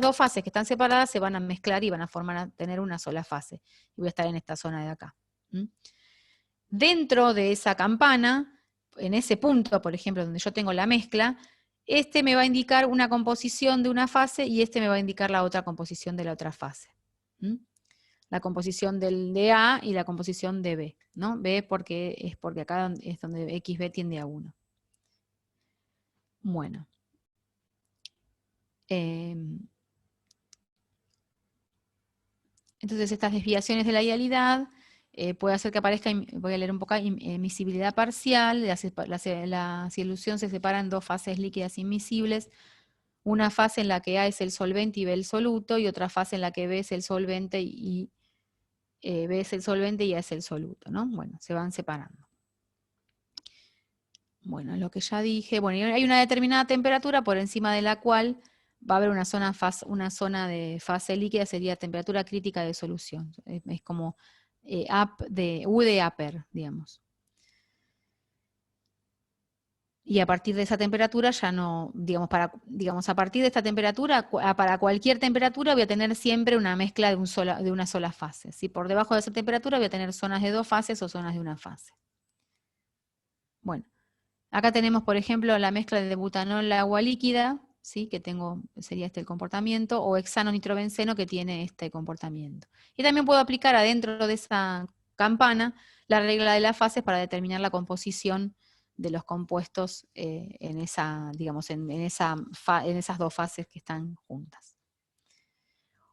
dos fases que están separadas se van a mezclar y van a tener una sola fase. Y voy a estar en esta zona de acá. Dentro de esa campana, en ese punto, por ejemplo, donde yo tengo la mezcla, me va a indicar una composición de una fase y me va a indicar la otra composición de la otra fase. La composición de A y la composición de B, ¿no? B porque acá es donde XB tiende a 1. Bueno. Entonces estas desviaciones de la idealidad puede hacer que aparezca, voy a leer un poco, emisibilidad parcial, la solución se separa en dos fases líquidas inmisibles, una fase en la que A es el solvente y B el soluto, y otra fase en la que B es el solvente y B es el solvente y A es el soluto, ¿no? Bueno, se van separando. Bueno, lo que ya dije, bueno, hay una determinada temperatura por encima de la cual va a haber una zona de fase líquida, sería temperatura crítica de solución. Es como U de upper, digamos. y a partir de esa temperatura ya no, digamos, a partir de esta temperatura, para cualquier temperatura voy a tener siempre una mezcla de una sola fase. ¿Sí? Por debajo de esa temperatura voy a tener zonas de 2 fases o zonas de una fase. Bueno, acá tenemos, por ejemplo, la mezcla de butanol agua líquida, ¿sí? Que sería este el comportamiento, o hexano nitrobenceno que tiene este comportamiento. Y también puedo aplicar adentro de esa campana la regla de las fases para determinar la composición de los compuestos en esas dos fases que están juntas.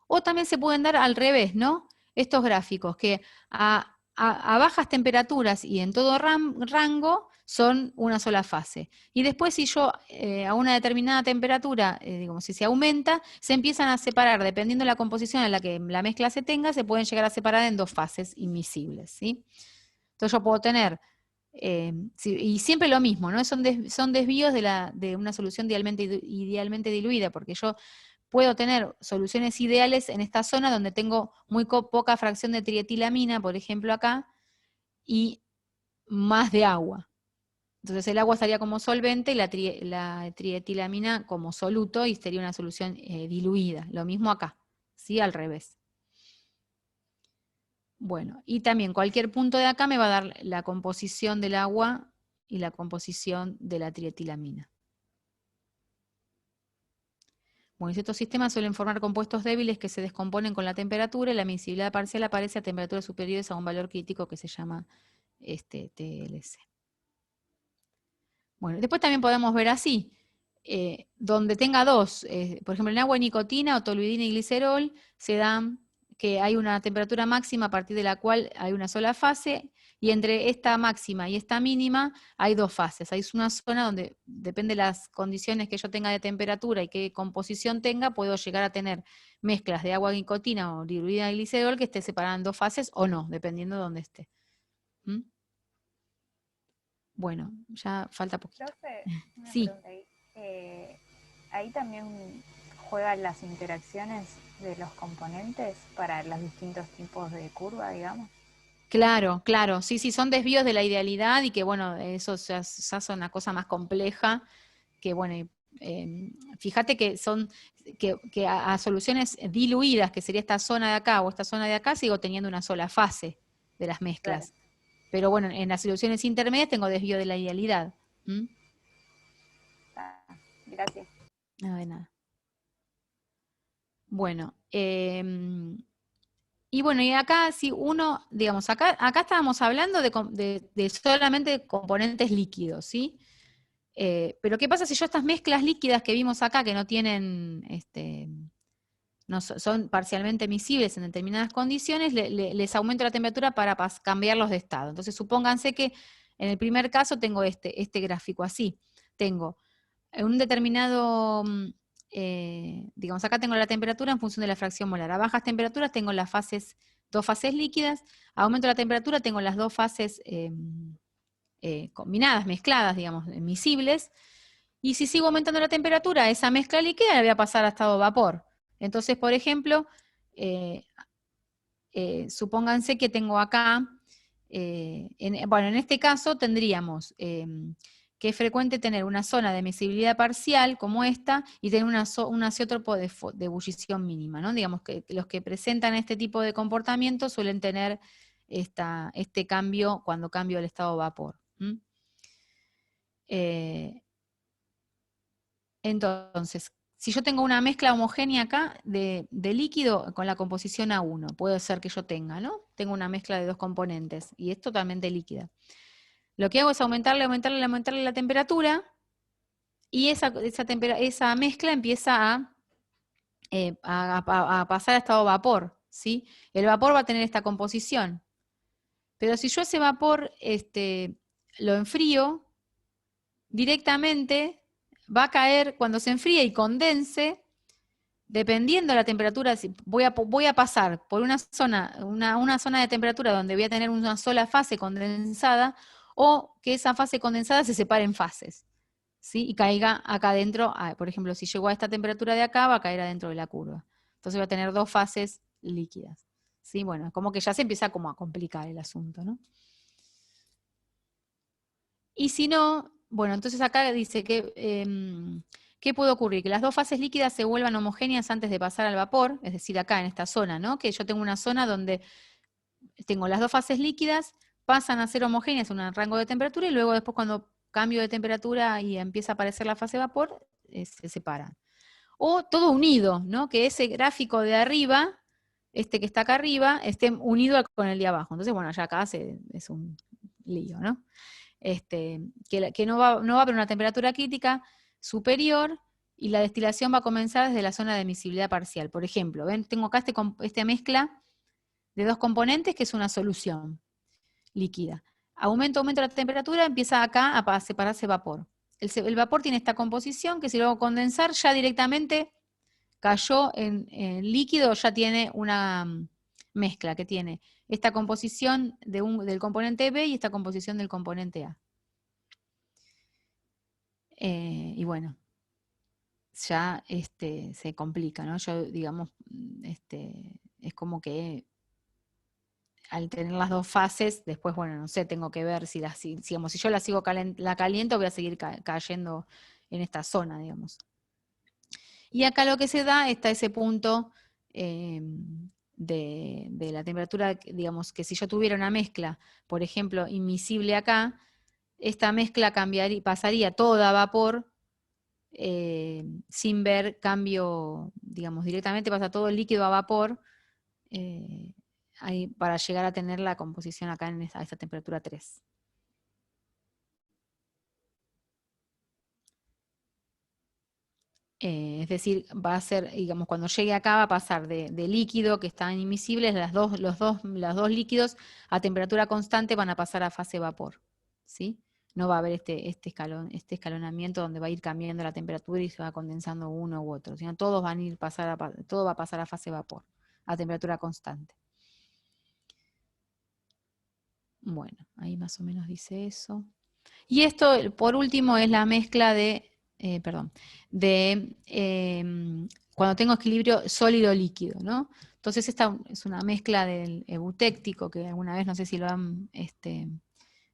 O también se pueden dar al revés, ¿no? Estos gráficos que a bajas temperaturas y en todo rango son una sola fase. Y después si yo a una determinada temperatura, digamos, si se aumenta, se empiezan a separar, dependiendo de la composición en la que la mezcla se tenga, se pueden llegar a separar en 2 fases invisibles, ¿sí? Entonces yo puedo tener, y siempre lo mismo, ¿no? Son desvíos de una solución idealmente diluida, porque yo puedo tener soluciones ideales en esta zona donde tengo muy poca fracción de trietilamina, por ejemplo acá, y más de agua. Entonces el agua estaría como solvente y la trietilamina como soluto y sería una solución diluida. Lo mismo acá, ¿sí? Al revés. Bueno, y también cualquier punto de acá me va a dar la composición del agua y la composición de la trietilamina. Bueno, estos sistemas suelen formar compuestos débiles que se descomponen con la temperatura y la miscibilidad parcial aparece a temperaturas superiores a un valor crítico que se llama TLC. Bueno, después también podemos ver así, donde tenga dos, por ejemplo en agua nicotina o toluidina y glicerol, se dan que hay una temperatura máxima a partir de la cual hay una sola fase, y entre esta máxima y esta mínima hay 2 fases. Hay una zona donde, depende de las condiciones que yo tenga de temperatura y qué composición tenga, puedo llegar a tener mezclas de agua nicotina o toluidina y glicerol que esté separada en 2 fases o no, dependiendo de dónde esté. ¿Mm? Bueno, ya falta poquito. Profe, una Sí. pregunta ahí. Ahí también juegan las interacciones de los componentes para los distintos tipos de curva, digamos. Claro, claro, sí, sí, son desvíos de la idealidad y que bueno, eso ya es una cosa más compleja, que bueno, fíjate que son, que a soluciones diluidas, que sería esta zona de acá o esta zona de acá, sigo teniendo una sola fase de las mezclas. Claro. Pero bueno, en las soluciones intermedias tengo desvío de la idealidad. ¿Mm? Gracias. Nada de nada. Bueno, y bueno, y acá si uno, digamos, acá estábamos hablando de solamente componentes líquidos, ¿sí? Pero ¿qué pasa si yo estas mezclas líquidas que vimos acá, que no tienen, no son parcialmente miscibles en determinadas condiciones, les aumento la temperatura para cambiarlos de estado? Entonces supónganse que en el primer caso tengo este gráfico así. Tengo un determinado, digamos, acá tengo la temperatura en función de la fracción molar. A bajas temperaturas tengo las dos fases líquidas, a aumento de la temperatura tengo las 2 fases combinadas, mezcladas, digamos, miscibles, y si sigo aumentando la temperatura, esa mezcla líquida la voy a pasar a estado vapor. Entonces, por ejemplo, supónganse que tengo acá, bueno, en este caso tendríamos que es frecuente tener una zona de miscibilidad parcial como esta y tener un azeótropo de ebullición mínima, ¿no? Digamos que los que presentan este tipo de comportamiento suelen tener este cambio cuando cambio el estado vapor. Entonces, si yo tengo una mezcla homogénea acá de líquido con la composición A1, puede ser que yo tenga, ¿no? Tengo una mezcla de 2 componentes y es totalmente líquida. Lo que hago es aumentarle la temperatura y esa mezcla empieza a pasar a estado vapor, ¿sí? El vapor va a tener esta composición. Pero si yo ese vapor lo enfrío, directamente va a caer, cuando se enfríe y condense, dependiendo de la temperatura, voy a pasar por una zona de temperatura donde voy a tener una sola fase condensada, o que esa fase condensada se separe en fases, ¿sí? Y caiga acá adentro, por ejemplo, si llegó a esta temperatura de acá, va a caer adentro de la curva. Entonces va a tener 2 fases líquidas. ¿Sí? Bueno, como que ya se empieza como a complicar el asunto, ¿no? Y si no, bueno, entonces acá dice que, ¿qué puede ocurrir? Que las dos fases líquidas se vuelvan homogéneas antes de pasar al vapor, es decir, acá en esta zona, ¿no? Que yo tengo una zona donde tengo las dos fases líquidas, pasan a ser homogéneas en un rango de temperatura y luego después cuando cambio de temperatura y empieza a aparecer la fase de vapor, se separan. O todo unido, ¿no? Que ese gráfico de arriba, este que está acá arriba, esté unido con el de abajo. Entonces, bueno, ya acá es un lío, ¿no? Que no va a haber una temperatura crítica superior y la destilación va a comenzar desde la zona de miscibilidad parcial. Por ejemplo, ven, tengo acá esta mezcla de dos componentes que es una solución líquida. Aumento la temperatura, empieza acá a separarse vapor. El vapor tiene esta composición que si lo hago condensar ya directamente cayó en líquido, ya tiene una mezcla que tiene esta composición del componente B y esta composición del componente A. Y bueno, ya se complica, ¿no? Yo, digamos, es como que al tener las dos fases, después, bueno, no sé, tengo que ver si digamos, si yo la caliento, voy a seguir cayendo en esta zona, digamos. Y acá lo que se da está ese punto de la temperatura, digamos, que si yo tuviera una mezcla, por ejemplo, inmiscible acá, esta mezcla pasaría toda a vapor, sin ver cambio, digamos, directamente pasa todo el líquido a vapor, para llegar a tener la composición acá a esta temperatura 3. Es decir, va a ser, digamos, cuando llegue acá va a pasar de líquido que están inmiscibles, los dos líquidos a temperatura constante van a pasar a fase vapor, ¿sí? No va a haber este escalonamiento donde va a ir cambiando la temperatura y se va condensando uno u otro, sino todos van a todo va a pasar a fase vapor, a temperatura constante. Bueno, ahí más o menos dice eso. Y esto, por último, es la mezcla cuando tengo equilibrio sólido-líquido, ¿no? Entonces esta es una mezcla del eutéctico, que alguna vez no sé si lo han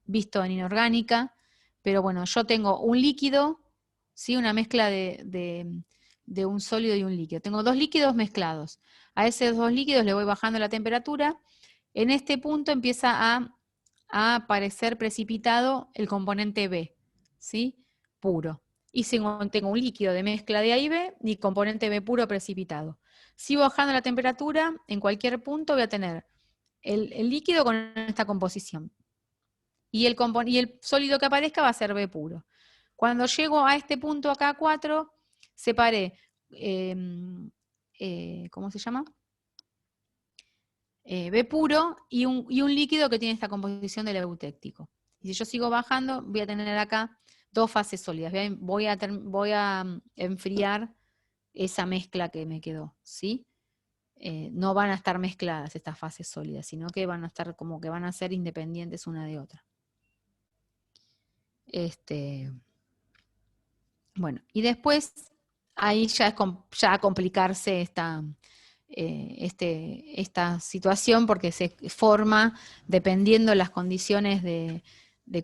visto en inorgánica, pero bueno, yo tengo un líquido, ¿sí? Una mezcla de un sólido y un líquido. Tengo dos líquidos mezclados. A esos dos líquidos le voy bajando la temperatura. En este punto empieza a aparecer precipitado el componente B, ¿sí? Puro. Y tengo un líquido de mezcla de A y B y componente B puro precipitado. Sigo bajando la temperatura, en cualquier punto voy a tener el líquido con esta composición. Y el sólido que aparezca va a ser B puro. Cuando llego a este punto acá 4, separé, ¿cómo se llama? B puro y un líquido que tiene esta composición del eutéctico. Y si yo sigo bajando, voy a tener acá dos fases sólidas. Voy a enfriar esa mezcla que me quedó, ¿sí? No van a estar mezcladas estas fases sólidas, sino que van a estar como que van a ser independientes una de otra. Bueno, y después ahí ya a complicarse esta situación porque se forma, dependiendo de las condiciones de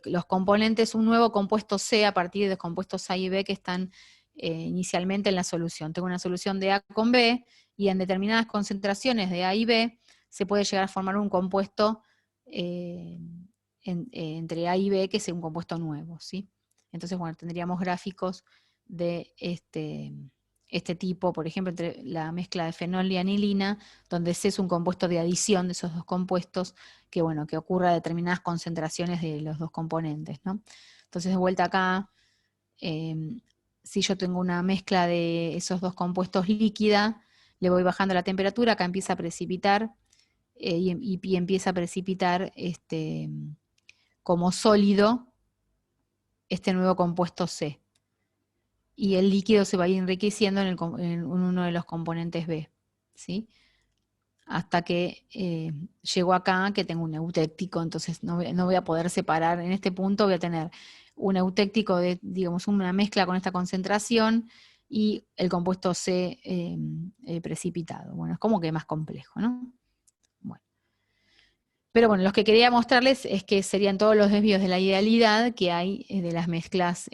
los componentes, un nuevo compuesto C a partir de los compuestos A y B que están inicialmente en la solución. Tengo una solución de A con B y en determinadas concentraciones de A y B se puede llegar a formar un compuesto entre A y B que es un compuesto nuevo, ¿sí? Entonces, bueno, tendríamos gráficos de este tipo, por ejemplo, entre la mezcla de fenol y anilina, donde C es un compuesto de adición de esos dos compuestos, que bueno, que ocurra a determinadas concentraciones de los dos componentes, ¿no? Entonces, de vuelta acá, si yo tengo una mezcla de esos dos compuestos líquida, le voy bajando la temperatura, acá empieza a precipitar, y empieza a precipitar como sólido este nuevo compuesto C. Y el líquido se va a ir enriqueciendo en uno de los componentes B, ¿sí? Hasta que llego acá, que tengo un eutéctico, entonces no voy a poder separar. En este punto voy a tener un eutéctico de, digamos, una mezcla con esta concentración y el compuesto C precipitado. Bueno, es como que más complejo, ¿no? Bueno. Pero bueno, los que quería mostrarles es que serían todos los desvíos de la idealidad que hay de las mezclas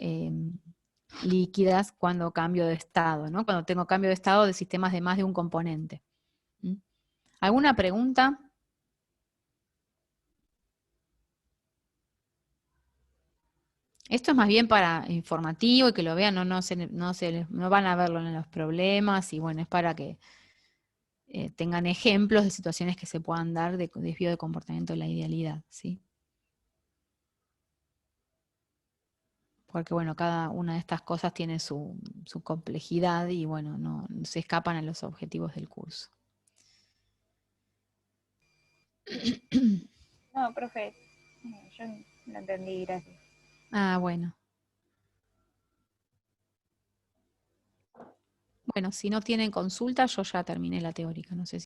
líquidas cuando cambio de estado, ¿no? Cuando tengo cambio de estado de sistemas de más de un componente. ¿Mm? ¿Alguna pregunta? Esto es más bien para informativo y que lo vean, no van a verlo en los problemas, y bueno, es para que tengan ejemplos de situaciones que se puedan dar de desvío de comportamiento de la idealidad, ¿sí? Porque bueno, cada una de estas cosas tiene su complejidad y bueno, no se escapan a los objetivos del curso. No, profe, yo no entendí, gracias. Ah, bueno. Bueno, si no tienen consulta, yo ya terminé la teórica, no sé si